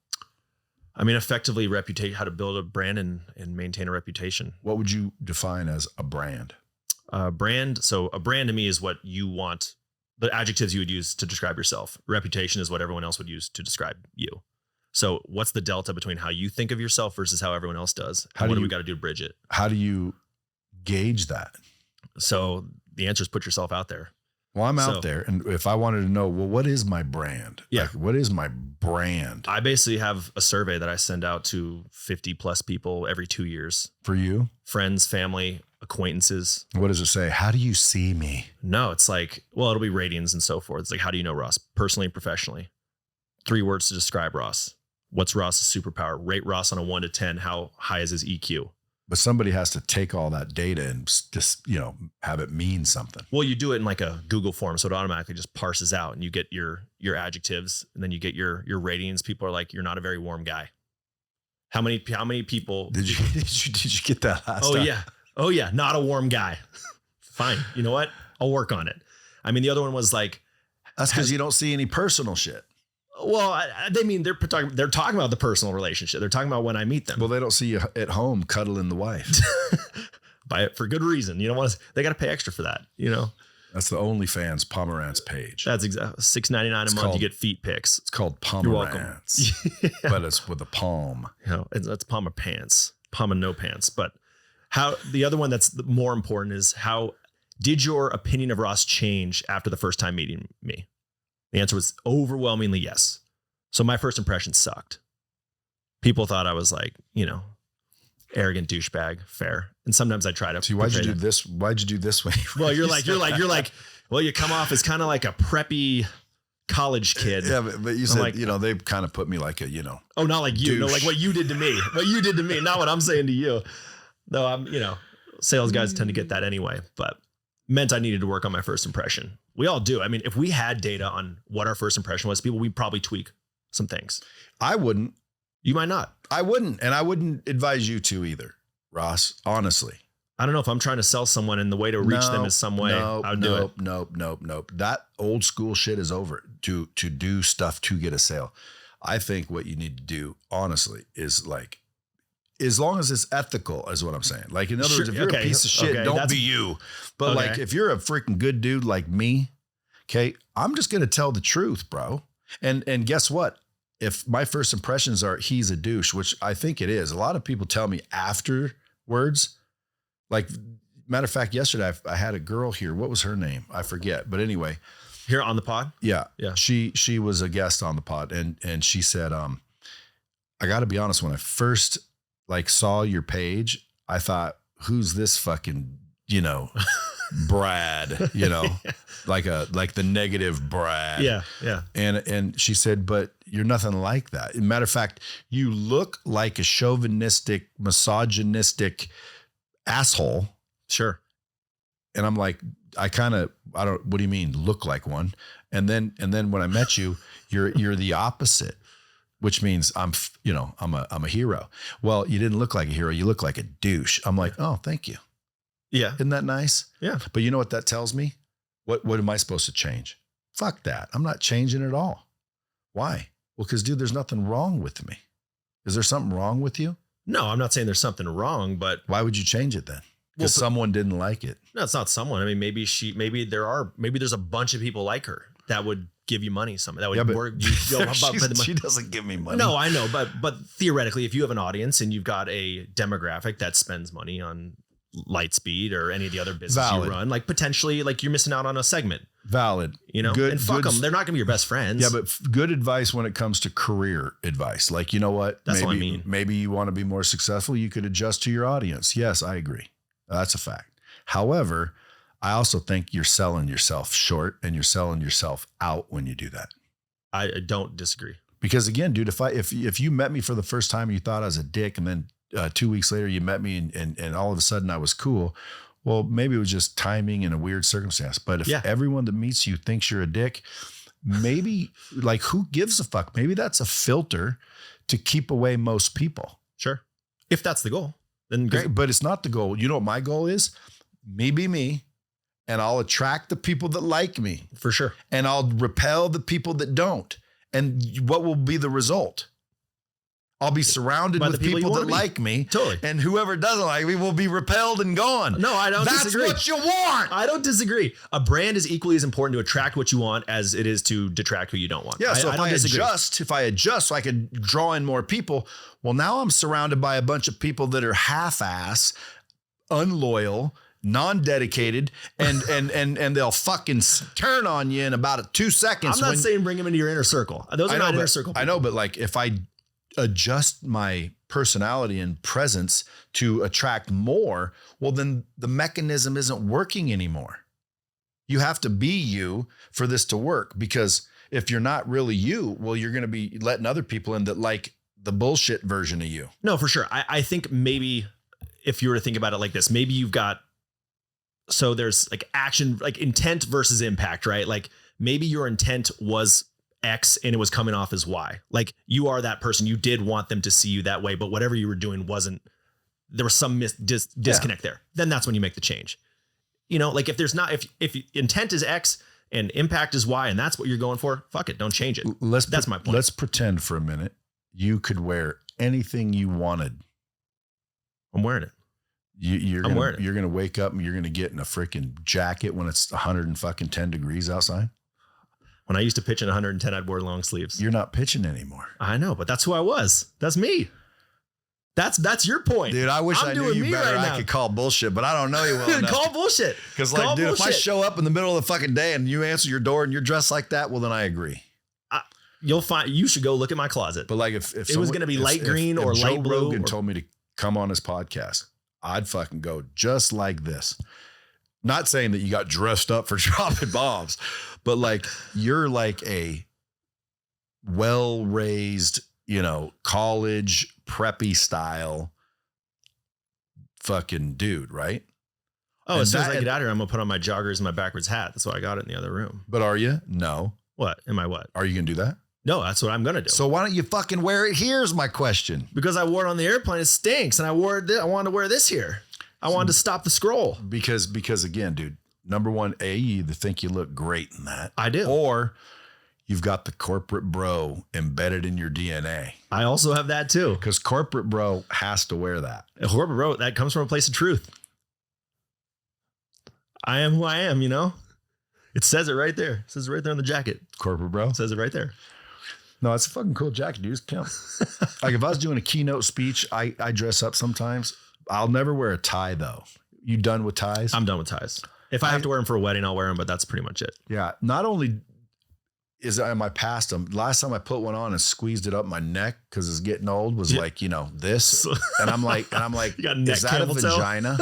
I mean, effectively how to build a brand and maintain a reputation. What would you define as a brand? Brand. So a brand to me is what you want, the adjectives you would use to describe yourself. Reputation is what everyone else would use to describe you. So what's the delta between how you think of yourself versus how everyone else does? What do we got to do to bridge it? How do you gauge that? So the answer is put yourself out there. Well, I'm out there. And if I wanted to know, well, what is my brand? Yeah. Like, what is my brand? I basically have a survey that I send out to 50 plus people every 2 years. For you? Friends, family, acquaintances. What does it say? How do you see me? No, it's like, well, it'll be ratings and so forth. It's like, how do you know Ross? Personally and professionally. 3 words to describe Ross. What's Ross's superpower? Rate Ross on a 1 to 10. How high is his EQ? But somebody has to take all that data and just, have it mean something. Well, you do it in like a Google form. So it automatically just parses out and you get your adjectives and then you get your ratings. People are like, you're not a very warm guy. How many people did you get that last time? Oh yeah. Not a warm guy. Fine. You know what? I'll work on it. I mean, the other one was like, that's because you don't see any personal shit. Well, they mean they're talking about the personal relationship. They're talking about when I meet them. Well, they don't see you at home cuddling the wife. For good reason. You don't want to. They got to pay extra for that. That's the OnlyFans Pomerant's page. That's exactly $6.99 a month. You get feet pics. It's called Pomerant's, but it's with a palm. That's palm of pants, palm of no pants. But the other one that's more important is how did your opinion of Ross change after the first time meeting me? The answer was overwhelmingly yes. So my first impression sucked. People thought I was like, arrogant douchebag. Fair. And sometimes I try to. See, why'd you do this? Why'd you do this way? Well, you're like, well, you come off as kind of like a preppy college kid. Yeah, but you said, like, they kind of put me like a, Oh, not like you. Douche. No, like what you did to me. What you did to me. Not what I'm saying to you. Though I'm, sales guys tend to get that anyway. But meant I needed to work on my first impression. We all do. I mean, if we had data on what our first impression was, we'd probably tweak some things. I wouldn't. You might not. I wouldn't. And I wouldn't advise you to either, Ross, honestly. I don't know if I'm trying to sell someone and the way to reach them is some way. I'll do it. Nope. That old school shit is over to do stuff to get a sale. I think what you need to do, honestly, is like as long as it's ethical is what I'm saying. Like, in other words, if you're a piece of shit, don't be you. But like, if you're a freaking good dude like me, okay, I'm just going to tell the truth, bro. And guess what? If my first impressions are he's a douche, which I think it is, a lot of people tell me afterwards. Like, matter of fact, yesterday I had a girl here. What was her name? I forget. But anyway, here on the pod. Yeah. She was a guest on the pod, and she said, I got to be honest, when I first like saw your page, I thought, who's this fucking, Brad, like the negative Brad. Yeah. Yeah. And she said, but you're nothing like that. Matter of fact, you look like a chauvinistic, misogynistic asshole. Sure. And I'm like, what do you mean look like one? And then when I met you, you're the opposite, which means I'm a hero. Well, you didn't look like a hero. You look like a douche. I'm like, oh, thank you. Yeah. Isn't that nice? Yeah. But you know what that tells me? What am I supposed to change? Fuck that. I'm not changing at all. Why? Well, because dude, there's nothing wrong with me. Is there something wrong with you? No, I'm not saying there's something wrong, but why would you change it then? Because someone didn't like it. No, it's not someone. I mean, maybe there's a bunch of people like her that would give you money. That would work. She doesn't give me money. No, I know. But theoretically, if you have an audience and you've got a demographic that spends money on Lightspeed or any of the other business you run, like potentially like you're missing out on a segment. Valid. Good, and fuck them. They're not gonna be your best friends. Yeah, but good advice when it comes to career advice. Like, you know what? That's what I mean. Maybe you want to be more successful. You could adjust to your audience. Yes, I agree. That's a fact. However, I also think you're selling yourself short and you're selling yourself out when you do that. I don't disagree. Because again, dude, if you met me for the first time and you thought I was a dick, and then 2 weeks later you met me and all of a sudden I was cool, well, maybe it was just timing and a weird circumstance. But if everyone that meets you thinks you're a dick, maybe like, who gives a fuck? Maybe that's a filter to keep away most people. Sure. If that's the goal, then great. But it's not the goal. You know what my goal is? Me be me. And I'll attract the people that like me. For sure. And I'll repel the people that don't. And what will be the result? I'll be surrounded with people that like me. Totally. And whoever doesn't like me will be repelled and gone. No, I don't disagree. That's what you want. I don't disagree. A brand is equally as important to attract what you want as it is to detract who you don't want. Yeah, so I if I adjust so I could draw in more people, well, now I'm surrounded by a bunch of people that are half-ass, unloyal, non-dedicated, and they'll fucking turn on you in about 2 seconds. I'm not saying bring them into your inner circle. Those are not inner circle people. I know, but like, if I adjust my personality and presence to attract more, well, then the mechanism isn't working anymore. You have to be you for this to work, because if you're not really you, well, you're going to be letting other people in that like the bullshit version of you. No, for sure. I think maybe if you were to think about it like this, maybe you've got, so there's like action, like intent versus impact, right? Like maybe your intent was X and it was coming off as Y. Like you are that person. You did want them to see you that way, but whatever you were doing there was some disconnect there. Then that's when you make the change. Like if there's not, if intent is X and impact is Y and that's what you're going for, fuck it. Don't change it. That's my point. Let's pretend for a minute you could wear anything you wanted. I'm wearing it. You're going to wake up and you're going to get in a freaking jacket when it's 110 degrees outside. When I used to pitch in 110, I'd wear long sleeves. You're not pitching anymore. I know, but that's who I was. That's me. That's your point. Dude, I wish I knew you better. Right, I could call bullshit, but I don't know you well enough. Call bullshit. Because like, dude, if I show up in the middle of the fucking day and you answer your door and you're dressed like that, well, then I agree. You should go look at my closet. But like if it was going to be light green or light blue. Joe Rogan told me to come on his podcast, I'd fucking go just like this. Not saying that you got dressed up for dropping bombs, but like you're like a well-raised, college preppy style fucking dude, right? Oh, and as soon as I get out of here, I'm gonna put on my joggers and my backwards hat. That's why I got it in the other room. But are you? No. What? Am I what? Are you gonna do that? No, that's what I'm gonna do. So why don't you fucking wear it? Here's my question. Because I wore it on the airplane. It stinks, and I wanted to wear this here. I wanted to stop the scroll. Because again, dude, number one, you either think you look great in that. I do. Or you've got the corporate bro embedded in your DNA. I also have that too. Because corporate bro has to wear that. A corporate bro, that comes from a place of truth. I am who I am, you know? It says it right there. It says it right there on the jacket. Corporate bro? It says it right there. No, it's a fucking cool jacket, dude. Like if I was doing a keynote speech, I dress up sometimes. I'll never wear a tie though. You done with ties? I'm done with ties. If I have to wear them for a wedding, I'll wear them, but that's pretty much it. Yeah. Not only am I past them, last time I put one on and squeezed it up my neck because it's getting old was like, you know, this. And I'm like, you got neck is that a vagina?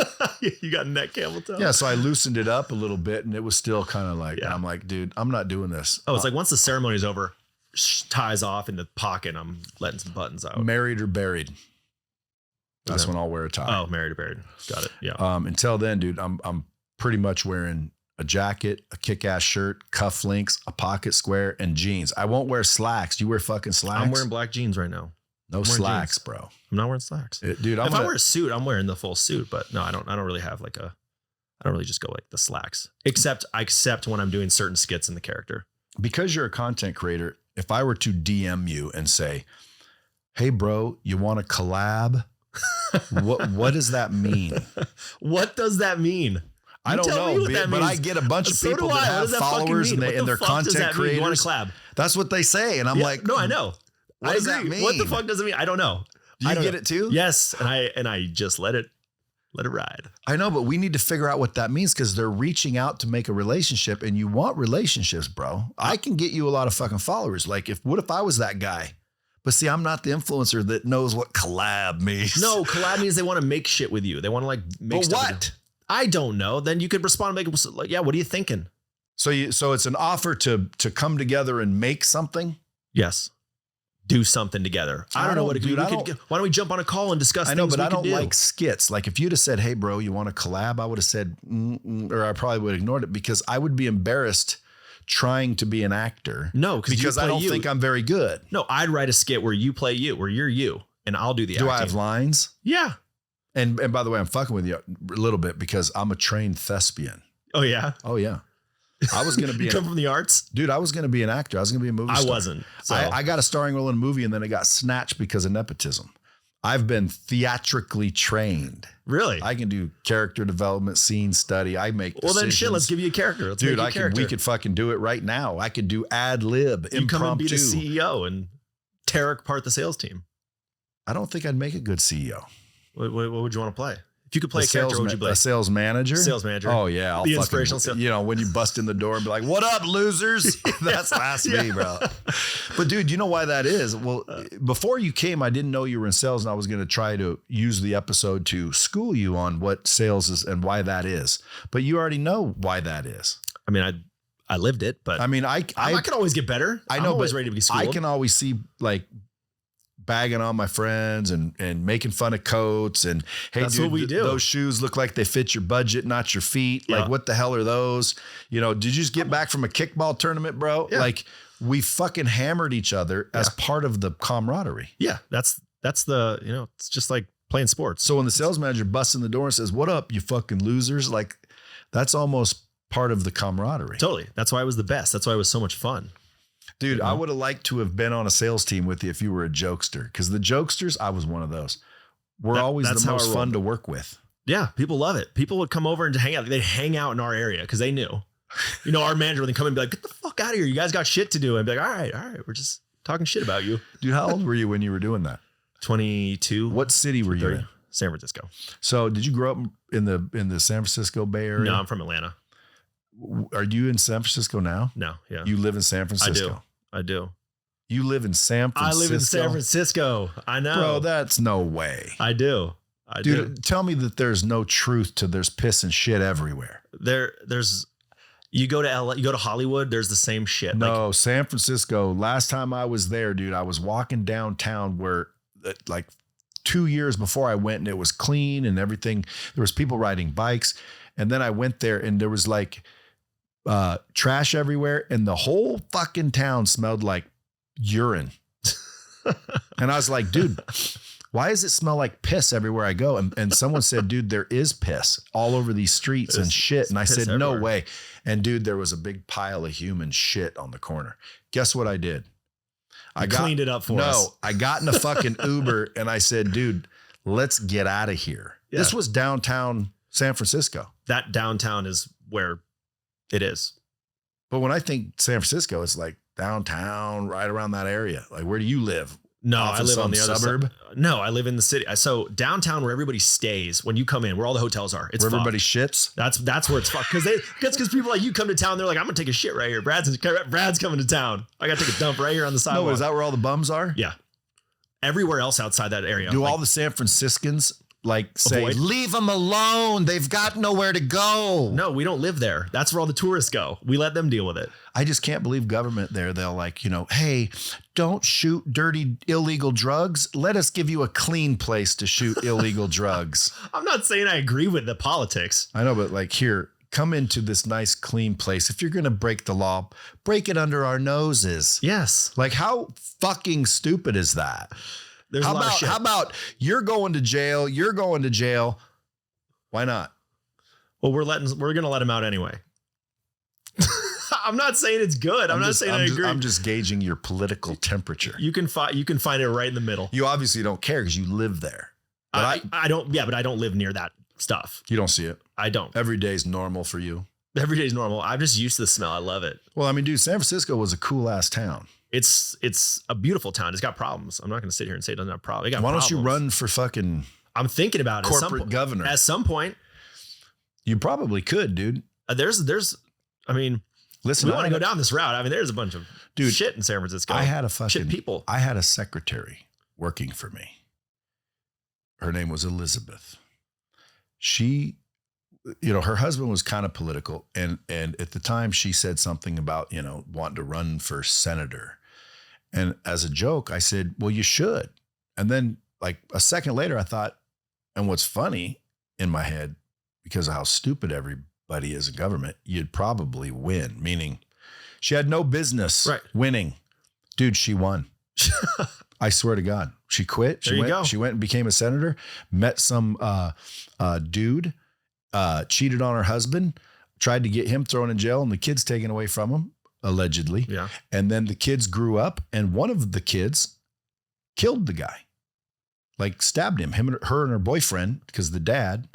You got neck camel toe? Yeah. So I loosened it up a little bit and it was still kind of like, I'm like, dude, I'm not doing this. Oh, it's like once the ceremony's over, ties off in the pocket, I'm letting some buttons out. Married or buried. That's when I'll wear a tie. Oh, married or buried. Got it. Yeah. Until then, dude, I'm pretty much wearing a jacket, a kick-ass shirt, cufflinks, a pocket square, and jeans. I won't wear slacks. Do you wear fucking slacks? I'm wearing black jeans right now. No slacks, bro. I'm not wearing slacks. Dude, if I wear a suit, I'm wearing the full suit. But no, I don't really have like I don't really just go like the slacks. Except when I'm doing certain skits in the character. Because you're a content creator, if I were to DM you and say, hey, bro, you want to collab? What does that mean? What does that mean? I don't know, but I get a bunch of people that have followers and they're content creators. You want to collab? That's what they say. And I'm like, no, I know. What does that mean? What the fuck does it mean? I don't know. Do you get it too? Yes. And I just let it ride. I know, but we need to figure out what that means because they're reaching out to make a relationship and you want relationships, bro. I can get you a lot of fucking followers. Like what if I was that guy? But see, I'm not the influencer that knows what collab means. No, collab means they want to make shit with you. They want to like make stuff. But what? I don't know. Then you could respond and make like, yeah, what are you thinking? So it's an offer to come together and make something? Yes. Do something together. I don't know what it could. Why don't we jump on a call and discuss? I know, but I don't like skits. Like if you'd have said, hey, bro, you want to collab? I would have said, or I probably would have ignored it because I would be embarrassed trying to be an actor. No, because I don't think I'm very good. No, I'd write a skit where you play you, where you're you, and I'll do the acting. Do I have lines? Yeah. And by the way, I'm fucking with you a little bit because I'm a trained thespian. Oh yeah. Oh yeah. I was going to be come from the arts, dude. I was going to be an actor. I was going to be a movie star. I wasn't. So. I got a starring role in a movie and then it got snatched because of nepotism. I've been theatrically trained. Really? I can do character development, scene study. I make decisions. Well then shit, let's give you a character. Let's dude, we could fucking do it right now. I could do ad lib, impromptu. You come and be the CEO and Tarek part the sales team. I don't think I'd make a good CEO. What would you want to play? If you could play a character, what would you play? A sales manager? Sales manager. Oh, yeah. The inspirational sales. You know, when you bust in the door and be like, what up, losers? That's me, bro. But, dude, you know why that is? Well, before you came, I didn't know you were in sales, and I was going to try to use the episode to school you on what sales is and why that is. But you already know why that is. I mean, I lived it, but I mean, I can always get better. I know, I'm always ready to be schooled. I can always see like bagging on my friends and making fun of coats and hey, that's dude, what we do. Those shoes look like they fit your budget, not your feet. Yeah. Like, what the hell are those? You know, did you just get back from a kickball tournament, bro? Yeah. Like, we fucking hammered each other as part of the camaraderie. Yeah, that's the, you know, it's just like playing sports. So when the sales manager busts in the door and says, "What up, you fucking losers?" Like, that's almost part of the camaraderie. Totally. That's why it was the best. That's why it was so much fun. Dude, I would have liked to have been on a sales team with you if you were a jokester. Because the jokesters, I was one of those. We're always the most fun to work with. Yeah, people love it. People would come over and hang out. They'd hang out in our area because they knew. You know, our manager would come and be like, "Get the fuck out of here. You guys got shit to do." And I'd be like, all right. We're just talking shit about you. Dude, how old were you when you were doing that? 22. What city were you in? San Francisco. So did you grow up in the San Francisco Bay Area? No, I'm from Atlanta. Are you in San Francisco now? No, yeah. You live in San Francisco? I do. You live in San Francisco? I live in San Francisco. I know. Bro, that's no way. I do. Dude, tell me that there's no truth to there's piss and shit everywhere. There's you go to LA, you go to Hollywood, there's the same shit. No, like, San Francisco, last time I was there, dude, I was walking downtown where like 2 years before I went and it was clean and everything. There was people riding bikes. And then I went there and there was like trash everywhere and the whole fucking town smelled like urine. And I was like, dude, why does it smell like piss everywhere I go? And someone said, dude, there is piss all over these streets and shit. And I said, no way. And dude, there was a big pile of human shit on the corner. Guess what I did? I cleaned it up for us. No, I got in a fucking Uber and I said, dude, let's get out of here. Yeah. This was downtown San Francisco. That downtown is where it is. But when I think San Francisco, it's like downtown, right around that area. Like, where do you live? No, I live on the other suburb. No, I live in the city. So downtown, where everybody stays when you come in, where all the hotels are, it's where everybody shits. That's where it's fucked. Because people like you come to town, they're like, I'm gonna take a shit right here. Brad's coming to town. I gotta take a dump right here on the sidewalk. No, is that where all the bums are? Yeah. Everywhere else outside that area. Do all the San Franciscans like say, leave them alone? They've got nowhere to go. No, we don't live there. That's where all the tourists go. We let them deal with it. I just can't believe government there. They'll like, hey, don't shoot dirty, illegal drugs. Let us give you a clean place to shoot illegal drugs. I'm not saying I agree with the politics. I know, but like here, come into this nice, clean place. If you're going to break the law, break it under our noses. Yes. Like, how fucking stupid is that? There's how about you're going to jail? You're going to jail. Why not? Well, we're going to let him out anyway. I'm not saying it's good. I'm not saying I agree. I'm just gauging your political temperature. You can find it right in the middle. You obviously don't care because you live there. But I don't. Yeah, but I don't live near that stuff. You don't see it. I don't. Every day's normal for you. Every day's normal. I'm just used to the smell. I love it. Well, I mean, dude, San Francisco was a cool ass town. It's a beautiful town. It's got problems. I'm not going to sit here and say it doesn't have problems. Why don't you run for fucking? I'm thinking about it. Corporate governor. At some point, you probably could, dude. There's. I mean. Listen, we want to go down this route. I mean, there's a bunch of shit in San Francisco. I had a fucking shit people. I had a secretary working for me. Her name was Elizabeth. She, her husband was kind of political. And at the time she said something about, wanting to run for senator. And as a joke, I said, well, you should. And then like a second later, I thought, and what's funny in my head, because of how stupid everybody is in government, you'd probably win, meaning she had no business winning. Dude, she won. I swear to God. She quit. She went and became a senator, met some dude, cheated on her husband, tried to get him thrown in jail and the kids taken away from him, allegedly. Yeah. And then the kids grew up and one of the kids killed the guy. Like stabbed him, her and her boyfriend, because the dad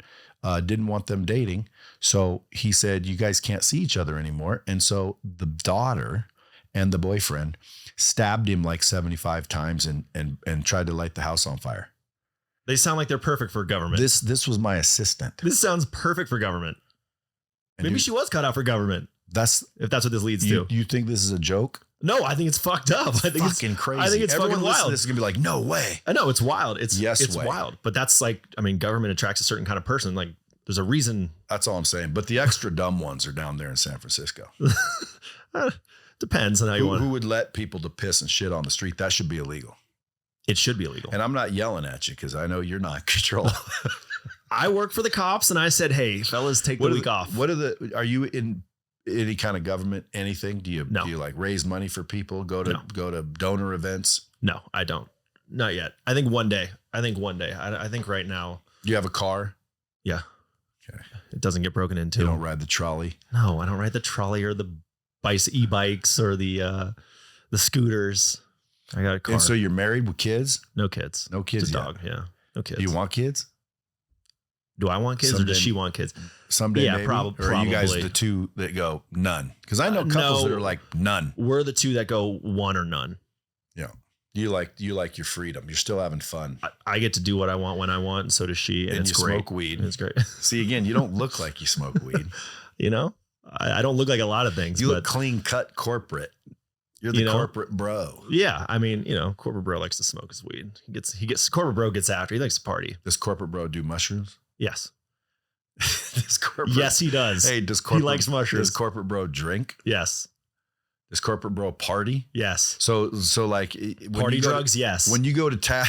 didn't want them dating. So he said, you guys can't see each other anymore. And so the daughter and the boyfriend stabbed him like 75 times and tried to light the house on fire. They sound like they're perfect for government. This was my assistant. This sounds perfect for government. And maybe she was cut out for government. If that's what this leads to. You think this is a joke? No, I think it's fucked up. I think fucking crazy. I think it's fucking wild. This is gonna be like, no way. I know it's wild. It's way. wild. But that's like, I mean, government attracts a certain kind of person. Like, there's a reason. That's all I'm saying. But the extra dumb ones are down there in San Francisco. Depends on how you want. Who would let people to piss and shit on the street? That should be illegal. It should be illegal. And I'm not yelling at you because I know you're not in control. I work for the cops and I said, hey, fellas, take the week off. Are you in any kind of government, anything? Do you like raise money for people? Go to donor events? No, I don't. Not yet. I think one day. I think right now. Do you have a car? Yeah. Okay. It doesn't get broken into. You don't ride the trolley? No, I don't ride the trolley or the e-bikes or the scooters. I got a car. And so you're married with kids? No kids. No kids. It's a dog. Yeah. No kids. Do you want kids? Do I want kids or does she want kids? Someday, yeah, maybe? Probably. Or are you guys the two that go none? Because I know couples that are like none. We're the two that go one or none. Yeah. You like your freedom. You're still having fun. I get to do what I want when I want, and so does she. And it's great. Smoke weed. And it's great. See, again, you don't look like you smoke weed. I don't look like a lot of things. You look clean cut corporate. You're the corporate bro. Yeah, I mean, corporate bro likes to smoke his weed. Corporate bro gets after. He likes to party. Does corporate bro do mushrooms? Yes. Yes, he does. Hey, he likes mushrooms. Does corporate bro drink? Yes. Does corporate bro party? Yes. So like party drugs? Yes. When you go to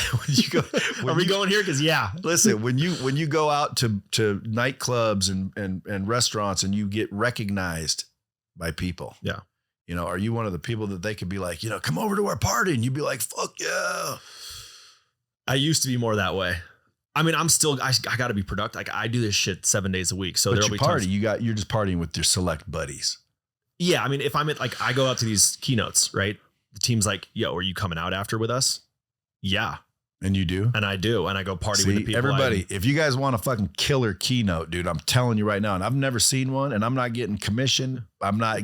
are we going here? Because listen, when you go out to nightclubs and restaurants and you get recognized by people. Yeah. Are you one of the people that they could be like, come over to our party and you'd be like, fuck yeah. I used to be more that way. I mean, I got to be productive. Like I do this shit 7 days a week. So there'll be party. You're just partying with your select buddies. Yeah. I mean, if I'm at like, I go out to these keynotes, right? The team's like, yo, are you coming out after with us? Yeah. And you do? And I do. And I go party with the people. Everybody, if you guys want a fucking killer keynote, dude, I'm telling you right now, and I've never seen one, and I'm not getting commission. I'm not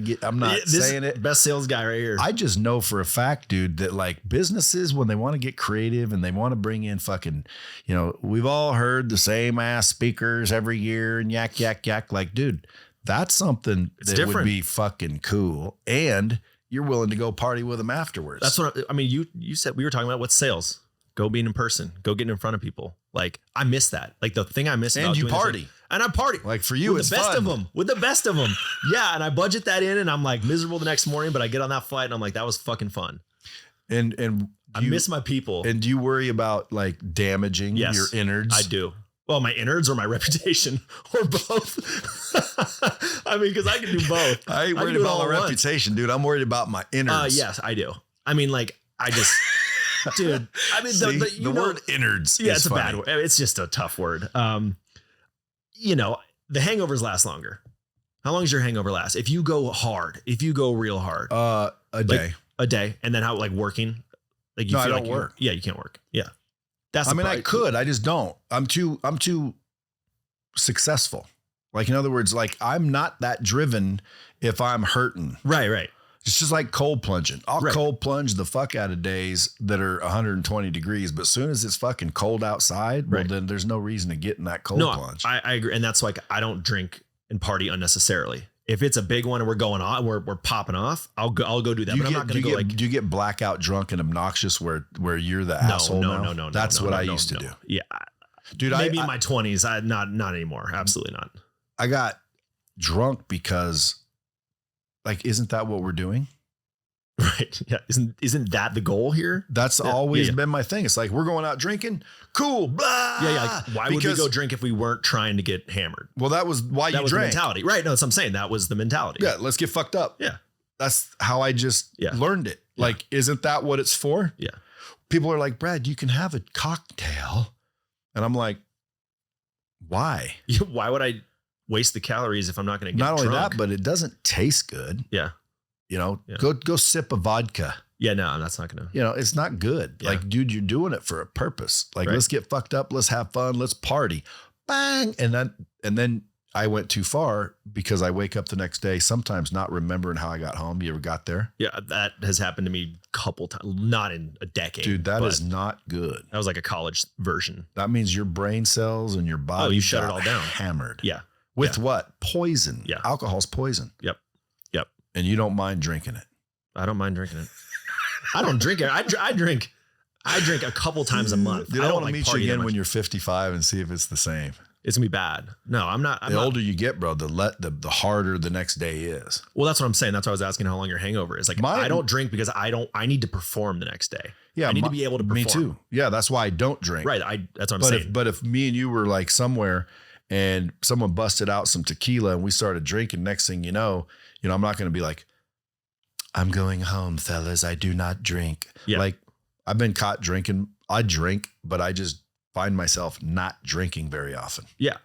saying it. Best sales guy right here. I just know for a fact, dude, that like businesses, when they want to get creative and they want to bring in fucking, we've all heard the same ass speakers every year and yak, yak, yak. Like, dude, that's something would be fucking cool. And you're willing to go party with them afterwards. That's what I mean. You said, we were talking about what's sales. Go being in person, go getting in front of people. Like I miss that. Like the thing I miss about you party. And I party. Like for you, it's fun. With the best of them. Yeah. And I budget that in and I'm like miserable the next morning, but I get on that flight and I'm like, that was fucking fun. And I miss my people. And do you worry about like damaging your innards? I do. Well, my innards or my reputation or both. I mean, cause I can do both. I ain't worried about my reputation, dude. I'm worried about my innards. Yes, I do. I mean, like I just, dude, I mean, the word innards. Yeah, it's a bad word. It's just a tough word. The hangovers last longer. How long does your hangover last? If you go hard, if you go real hard, a day. And then how like working? Like you I feel don't like work. Yeah, you can't work. Yeah, I could. I just don't. I'm too successful. Like in other words, like I'm not that driven if I'm hurting. Right. It's just like cold plunging. I'll cold plunge the fuck out of days that are 120 degrees, but as soon as it's fucking cold outside, well, then there's no reason to get in that cold plunge. I agree. And that's like, I don't drink and party unnecessarily. If it's a big one and we're going on, we're popping off, I'll go do that. But I'm not going to go do you get blackout drunk and obnoxious where you're the asshole now? No. That's what I used to do. Yeah. Dude, maybe in my 20s, not anymore. Absolutely not. I got drunk because like, isn't that what we're doing? Right. Yeah. Isn't that the goal here? That's always been my thing. It's like, we're going out drinking. Cool. Blah. Yeah. Like, why would we go drink if we weren't trying to get hammered? Well, that was why you drank. The mentality. Right. No, that's what I'm saying. That was the mentality. Yeah. Let's get fucked up. Yeah. That's how I just learned it. Yeah. Like, isn't that what it's for? Yeah. People are like, Brad, you can have a cocktail. And I'm like, why? Why would I waste the calories if I'm not going to get drunk? Not only that, but it doesn't taste good. Yeah. Go sip a vodka. Yeah, no, that's not going to. It's not good. Yeah. Like, dude, you're doing it for a purpose. Like, let's get fucked up. Let's have fun. Let's party. Bang. And then I went too far because I wake up the next day, sometimes not remembering how I got home. You ever got there? Yeah, that has happened to me a couple times, not in a decade. Dude, that is not good. That was like a college version. That means your brain cells and your body you shut it all down. Hammered. Yeah. With what? Poison. Yeah. Alcohol's poison. Yep. And you don't mind drinking it. I don't mind drinking it. I don't drink it. I drink a couple times a month. Dude, I don't want to meet you again when you're 55 and see if it's the same. It's gonna be bad. No, I'm not. The older you get, bro, the harder the next day is. Well, that's what I'm saying. That's why I was asking how long your hangover is. Like, I don't drink because I need to perform the next day. Yeah, I need to be able to perform. Me too. Yeah, that's why I don't drink. Right. That's what I'm saying. But if me and you were like somewhere and someone busted out some tequila and we started drinking, next thing you know, I'm not going to be like, I'm going home, fellas. I do not drink. Yeah. Like, I've been caught drinking. I drink, but I just find myself not drinking very often. Yeah.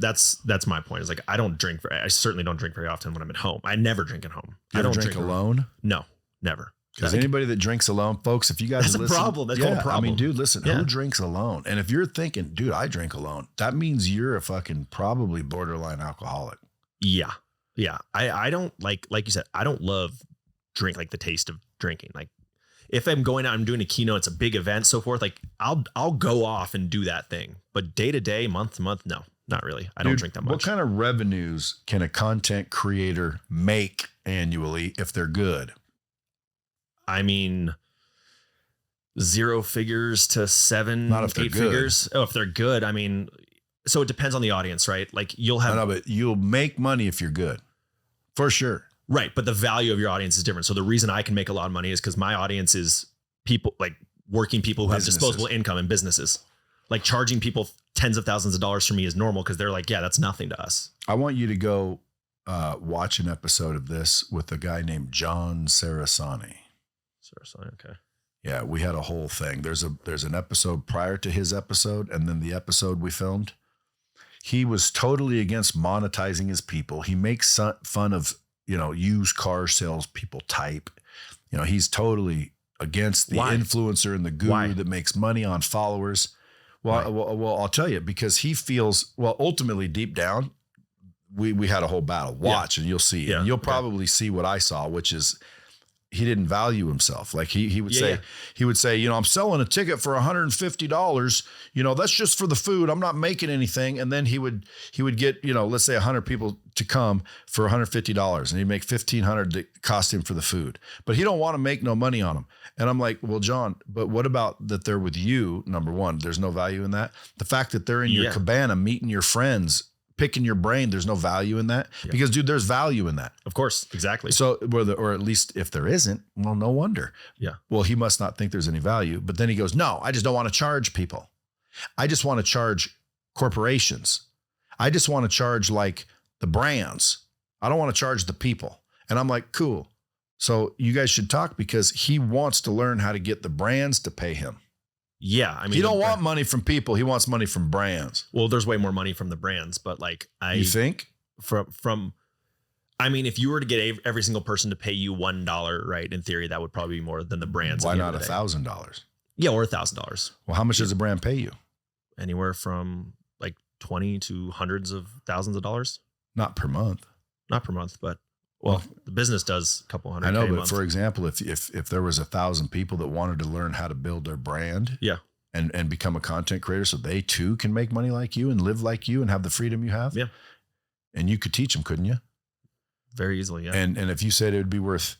That's my point. Is like, I don't drink. I certainly don't drink very often when I'm at home. I never drink at home. I don't drink alone. No, never. Because anybody that drinks alone, folks, if you guys that's listen, a problem. That's called a problem. I mean, dude, listen, who drinks alone? And if you're thinking, dude, I drink alone, that means you're a fucking probably borderline alcoholic. Yeah. Yeah. I don't like you said, I don't love drink, like the taste of drinking. Like if I'm going out and doing a keynote, it's a big event, so forth. Like I'll go off and do that thing, but day to day, month to month, no, not really. I don't drink that much. What kind of revenues can a content creator make annually if they're good? I mean, 0 figures to 7, not if 8 figures. Oh, if they're good. I mean, so it depends on the audience, right? Like you'll have, no, but you'll make money if you're good, for sure. Right. But the value of your audience is different. So the reason I can make a lot of money is because my audience is people, like working people who have disposable income and businesses. Like charging people tens of thousands of dollars for me is normal because they're like, yeah, that's nothing to us. I want you to go watch an episode of this with a guy named John Sarasani. Okay. Yeah, we had a whole thing. There's an episode prior to his episode, and then the episode we filmed. He was totally against monetizing his people. He makes fun of, used car salespeople type. He's totally against the influencer and the guru that makes money on followers. Well, I'll tell you, because he feels, ultimately deep down, we had a whole battle. Watch and you'll see. Yeah. And you'll probably see what I saw, which is he didn't value himself. Like he would say, I'm selling a ticket for $150. That's just for the food. I'm not making anything. And then he would get, let's say 100 people to come for $150, and he'd make $1,500 to cost him for the food, but he don't want to make no money on them. And I'm like, well, John, but what about that they're with you? Number one, there's no value in that. The fact that they're in your cabana, meeting your friends, picking your brain, there's no value in that, because dude, there's value in that. Of course. Exactly. So, or at least if there isn't, well, no wonder. Yeah. Well, he must not think there's any value, but then he goes, no, I just don't want to charge people. I just want to charge corporations. I just want to charge like the brands. I don't want to charge the people. And I'm like, cool. So you guys should talk, because he wants to learn how to get the brands to pay him. Yeah, I mean, he don't want money from people. He wants money from brands. Well, there's way more money from the brands, but like you think I mean, if you were to get every single person to pay you $1, right? In theory, that would probably be more than the brands. Why not $1,000? Yeah, or $1,000. Well, how much does a brand pay you? Anywhere from like 20 to hundreds of thousands of dollars. Not per month. Not per month, but the business does a couple hundred. I know, but for example, if there was 1,000 people that wanted to learn how to build their brand, and become a content creator, so they too can make money like you and live like you and have the freedom you have, and you could teach them, couldn't you? Very easily, yeah. And if you said it would be worth,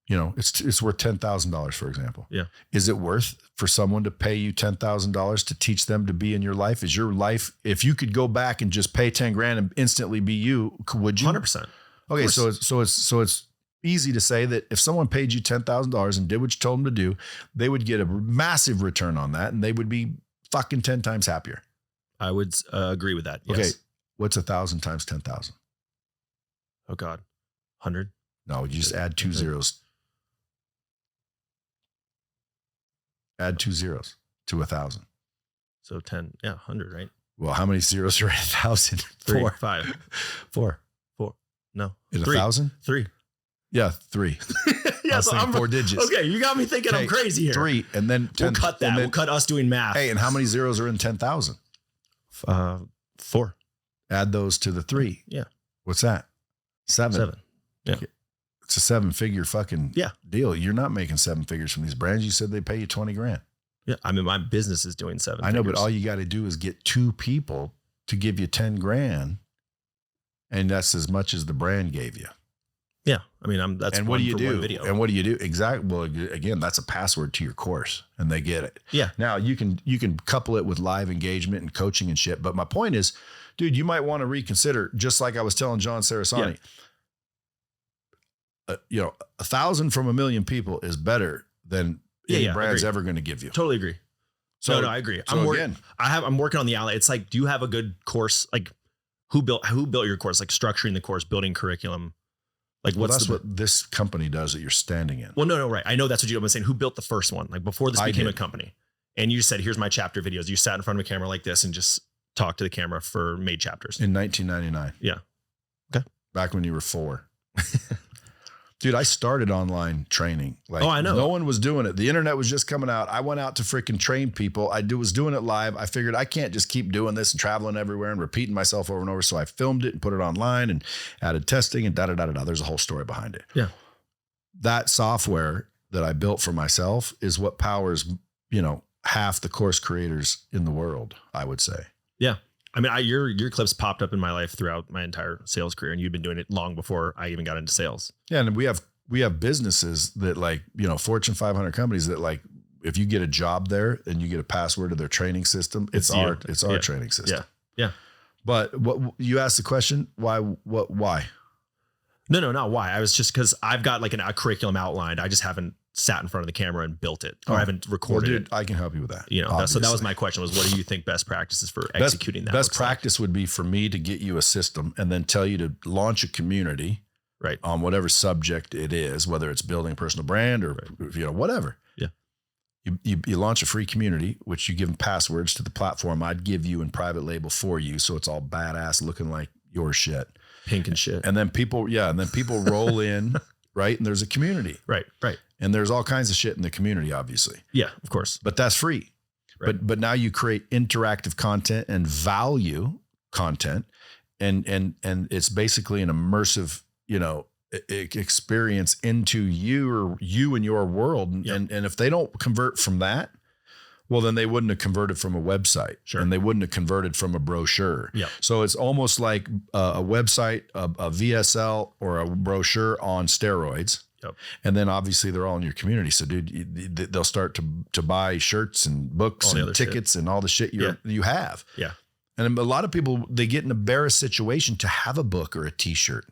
it's worth $10,000, for example. Yeah. Is it worth for someone to pay you $10,000 to teach them to be in your life? Is your life, if you could go back and just pay 10 grand and instantly be you, would you? 100%. Okay, so it's easy to say that if someone paid you $10,000 and did what you told them to do, they would get a massive return on that, and they would be fucking 10 times happier. I would agree with that. Yes. Okay, what's 1,000 times 10,000? Oh God, 100. No, you just add 2 zeros. Add 2 zeros to 1,000. So 10, 100, right? Well, how many zeros are in 1,000? 3, 4, 5, 4. No, in 1,000? 3. Yeah, 3. Yeah, so I'm 4 digits. Okay, you got me thinking I'm crazy here. 3, and then 10. We'll cut that. We'll cut us doing math. Hey, and how many zeros are in 10,000? 4. Add those to the 3. Yeah. What's that? 7. Yeah. It's a 7-figure fucking deal. You're not making 7 figures from these brands. You said they pay you 20 grand. Yeah. I mean, my business is doing 7 I know, figures. but all you got to do is get 2 people to give you 10 grand. And that's as much as the brand gave you. Yeah. I mean, that's and what do you do? And what do you do? Exactly. Well, again, that's a password to your course, and they get it. Yeah. Now you can couple it with live engagement and coaching and shit. But my point is, dude, you might want to reconsider, just like I was telling John Sarasani, 1,000 from 1,000,000 people is better than any brand's ever going to give you. Totally agree. So no, I agree. So I'm working on the outlet. It's like, do you have a good course? Like who built your course? Like structuring the course, building curriculum. Like that's what this company does that you're standing in. Well, no, right. I know that's what I'm saying. Who built the first one? Like before this became a company, and you just said, here's my chapter videos. You sat in front of a camera like this and just talked to the camera for made chapters. In 1999. Yeah. Okay. Back when you were 4. Dude, I started online training. Like, I know. No one was doing it. The internet was just coming out. I went out to freaking train people. Was doing it live. I figured I can't just keep doing this and traveling everywhere and repeating myself over and over. So I filmed it and put it online and added testing and da-da-da-da-da. There's a whole story behind it. Yeah. That software that I built for myself is what powers, half the course creators in the world, I would say. Yeah. I mean, your clips popped up in my life throughout my entire sales career, and you've been doing it long before I even got into sales. Yeah, and we have businesses that Fortune 500 companies that if you get a job there and you get a password to their training system, it's our training system. Yeah. But what you asked the question, why? No, not why. I was just because I've got like a curriculum outlined. I just haven't sat in front of the camera and built it, or I haven't recorded it. I can help you with that. So that was my question: was what do you think best practices for executing that? Best practice would be for me to get you a system and then tell you to launch a community, right, on whatever subject it is, whether it's building a personal brand or whatever. Yeah. You launch a free community, which you give them passwords to the platform I'd give you in private label for you. So it's all badass looking like your shit. Pink and shit. And then people roll in, right? And there's a community. Right. And there's all kinds of shit in the community, obviously. Yeah, of course. But that's free. Right. But now you create interactive content and value content. And it's basically an immersive, experience into you and your world. And if they don't convert from that, well, then they wouldn't have converted from a website. Sure. And they wouldn't have converted from a brochure. Yeah. So it's almost like a website, a VSL or a brochure on steroids. Yep. And then obviously they're all in your community. So dude, they'll start to buy shirts and books and tickets and all the shit you have. Yeah. And a lot of people, they get in an embarrassed situation to have a book or a t-shirt.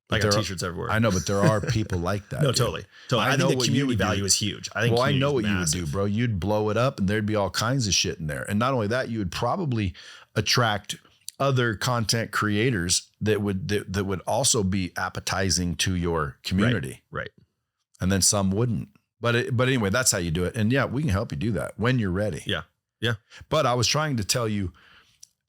I got t-shirts everywhere. I know, but there are people like that. No, totally. I think the community value is huge. I know what you would do, bro. You'd blow it up and there'd be all kinds of shit in there. And not only that, you would probably attract other content creators that would also be appetizing to your community. Right. And then some wouldn't. But anyway, that's how you do it. And yeah, we can help you do that when you're ready. Yeah. Yeah. But I was trying to tell you,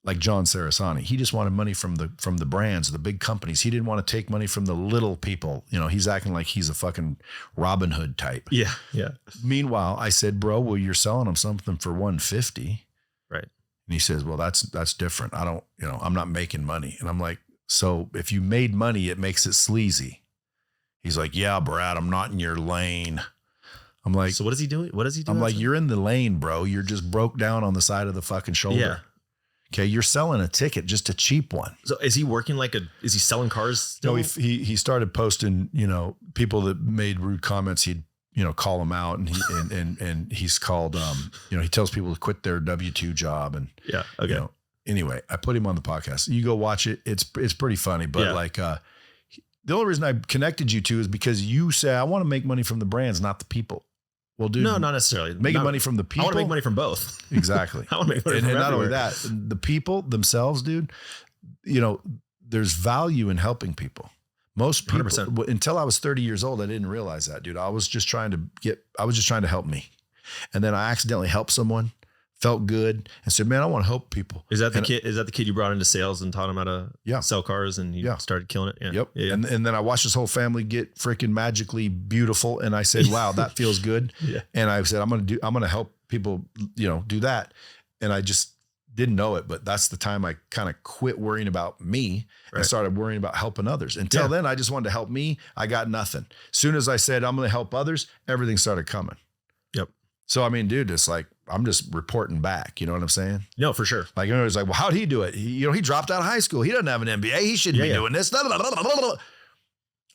like John Sarasani, he just wanted money from the brands, the big companies. He didn't want to take money from the little people. He's acting like he's a fucking Robin Hood type. Yeah. Yeah. Meanwhile, I said, bro, well, you're selling them something for $150. Right. And he says, well, that's different. I don't, I'm not making money. And I'm like, so if you made money, it makes it sleazy. He's like, yeah, Brad, I'm not in your lane. I'm like, so what is he doing? What is he doing? I'm like, you're in the lane, bro. You're just broke down on the side of the fucking shoulder. Yeah. Okay. You're selling a ticket, just a cheap one. So is he working is he selling cars still? No, he started posting, people that made rude comments. He'd, call them out and he's called, he tells people to quit their W-2 job and yeah. Okay. Anyway, I put him on the podcast. You go watch it. It's pretty funny, but the only reason I connected you to is because you say, I want to make money from the brands, not the people. Well, dude, no, not necessarily. Making money from the people. I want to make money from both. Exactly. I want to make money from and not everywhere. only that, the people themselves, dude, there's value in helping people. Most people, 100%. Until I was 30 years old, I didn't realize that, dude. I was just trying to help me. And then I accidentally helped someone, felt good, and said, man, I want to help people. Is that the kid you brought into sales and taught him how to sell cars and he started killing it? Yeah. Yep. Yeah. And then I watched this whole family get freaking magically beautiful. And I said, wow, that feels good. Yeah. And I said, I'm going to help people, do that. And I just didn't know it, but that's the time I kind of quit worrying about me and started worrying about helping others. Until then, I just wanted to help me. I got nothing. As soon as I said, I'm going to help others, everything started coming. Yep. So, I mean, dude, it's like, I'm just reporting back. You know what I'm saying? No, for sure. Like, it's like, well, how'd he do it? He dropped out of high school. He doesn't have an MBA. He shouldn't be doing this.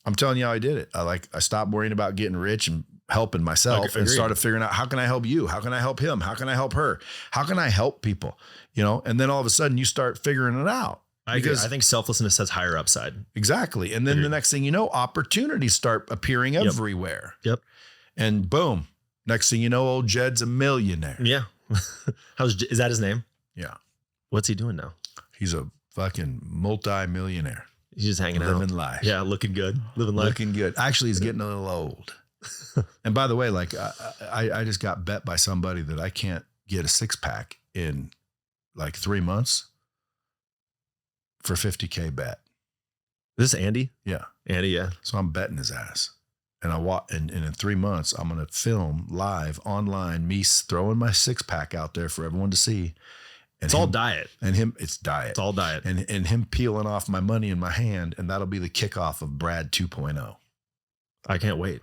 I'm telling you how I did it. I stopped worrying about getting rich and helping myself and started figuring out, how can I help you? How can I help him? How can I help her? How can I help people? And then all of a sudden you start figuring it out. I think selflessness has higher upside. Exactly. And then the next thing you know, opportunities start appearing everywhere. Yep. And boom, next thing you know, old Jed's a millionaire. Yeah. Is that his name? Yeah. What's he doing now? He's a fucking multi-millionaire. He's just hanging out. Living life. Yeah. Looking good. Living life. Looking good. Actually, he's getting a little old. And by the way, like I just got bet by somebody that I can't get a 6-pack in like 3 months for $50K bet. Is this Andy? Yeah. Andy, yeah. So I'm betting his ass. And and in 3 months, I'm going to film live online, me throwing my 6-pack out there for everyone to see. And it's all diet. And it's diet. It's all diet. And him peeling off my money in my hand. And that'll be the kickoff of Brad 2.0. I can't wait.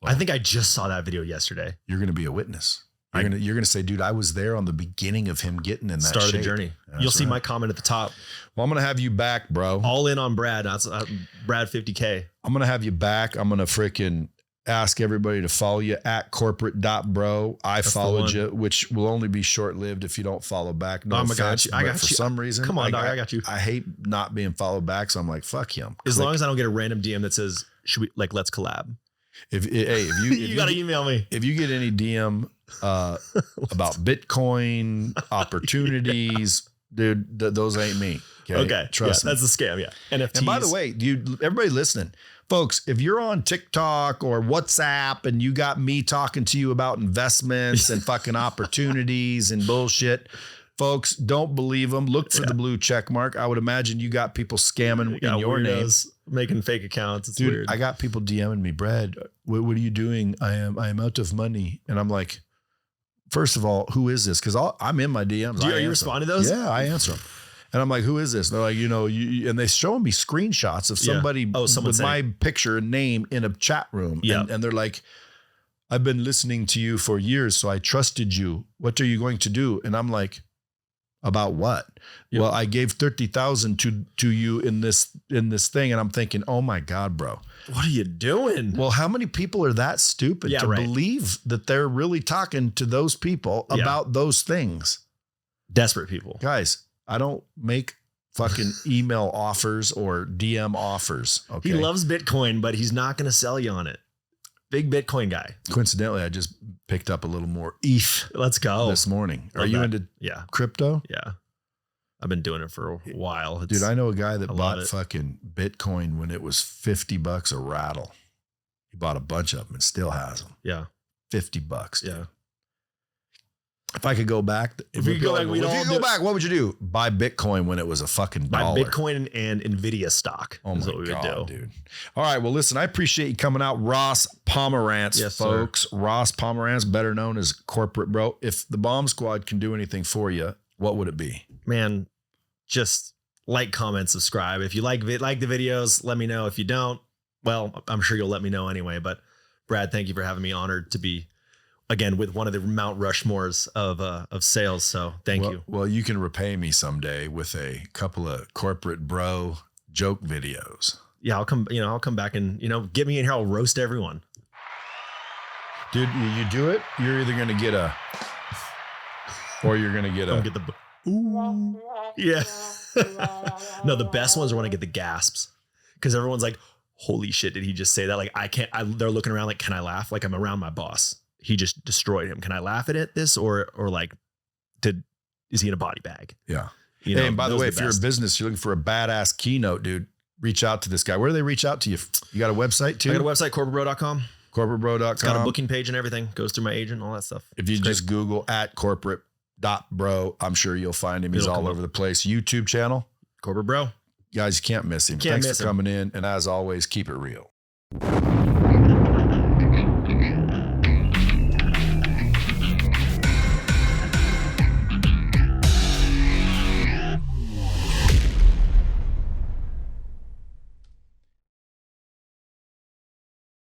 Well, I think I just saw that video yesterday. You're going to be a witness. You're going to say, dude, I was there on the beginning of him getting in that start of shape. the journey. You'll see my comment at the top. Well, I'm going to have you back, bro. All in on Brad. That's Brad 50K. I'm going to have you back. I'm going to freaking ask everybody to follow you at corporate.bro. That's followed you, which will only be short-lived if you don't follow back. No offense, I got you. For some reason. Come on, dog. I got you. I hate not being followed back. So I'm like, fuck him. As long as I don't get a random DM that says, let's collab. If you got to email me. If you get any DM about Bitcoin opportunities, dude, those ain't me. Okay. Trust me. That's a scam. Yeah. NFTs. And by the way, dude, everybody listening, Folks, if you're on TikTok or WhatsApp and you got me talking to you about investments and fucking opportunities and bullshit, folks, don't believe them. Look for the blue check mark. I would imagine you got people scamming in your name, making fake accounts. It's dude, weird. I got people DMing me, Brad, what are you doing? I am out of money. And I'm like, first of all, who is this? Because I'm in my DMs. Are you responding to those? Yeah, I answer them. And I'm like, who is this? And they're like, and they showing me screenshots of somebody with my picture and name in a chat room. Yeah. And they're like, I've been listening to you for years, so I trusted you. What are you going to do? And I'm like, about what? Yep. Well, I gave 30,000 to you in this thing. And I'm thinking, oh my God, bro. What are you doing? Well, how many people are that stupid to believe that they're really talking to those people about those things? Desperate people. Guys, I don't make fucking email offers or DM offers. Okay. He loves Bitcoin, but he's not going to sell you on it. Big Bitcoin guy. Coincidentally, I just picked up a little more ETH. Let's go. This morning. Are you into crypto? Yeah. I've been doing it for a while. Dude, I know a guy that bought fucking Bitcoin when it was $50 a rattle. He bought a bunch of them and still has them. Yeah. $50. Dude. Yeah. If I could go back, if you go back, what would you do? Buy Bitcoin when it was a fucking dollar. Buy Bitcoin and Nvidia stock. Oh my God, would do. Dude. All right. Well, listen, I appreciate you coming out. Ross Pomerant, folks. Sir. Ross Pomerant, better known as Corporate Bro. If the Bomb Squad can do anything for you, what would it be? Man, just like, comment, subscribe. If you like the videos, let me know. If you don't, well, I'm sure you'll let me know anyway. But Brad, thank you for having me. Honored to be again with one of the Mount Rushmores of sales. So thank you. Well, you can repay me someday with a couple of Corporate Bro joke videos. Yeah, I'll come back and, get me in here. I'll roast everyone. Dude, you do it. You're either going to get or you're going to get get the, ooh. Yeah. No, the best ones are when I get the gasps, because everyone's like, holy shit, did he just say that? Like, they're looking around like, can I laugh? Like, I'm around my boss. He just destroyed him. Can I laugh at this? Or like, is he in a body bag? Yeah. Hey, and by the way, if you're a business, you're looking for a badass keynote, dude, reach out to this guy. Where do they reach out to you? You got a website too? I got a website, corporatebro.com. Corporatebro.com. It's got a booking page and everything. Goes through my agent, all that stuff. If you just Google @corporate.bro, I'm sure you'll find him. He's all over the place. YouTube channel. Corporate Bro. Guys, you can't miss him. Thanks for coming in. And as always, keep it real.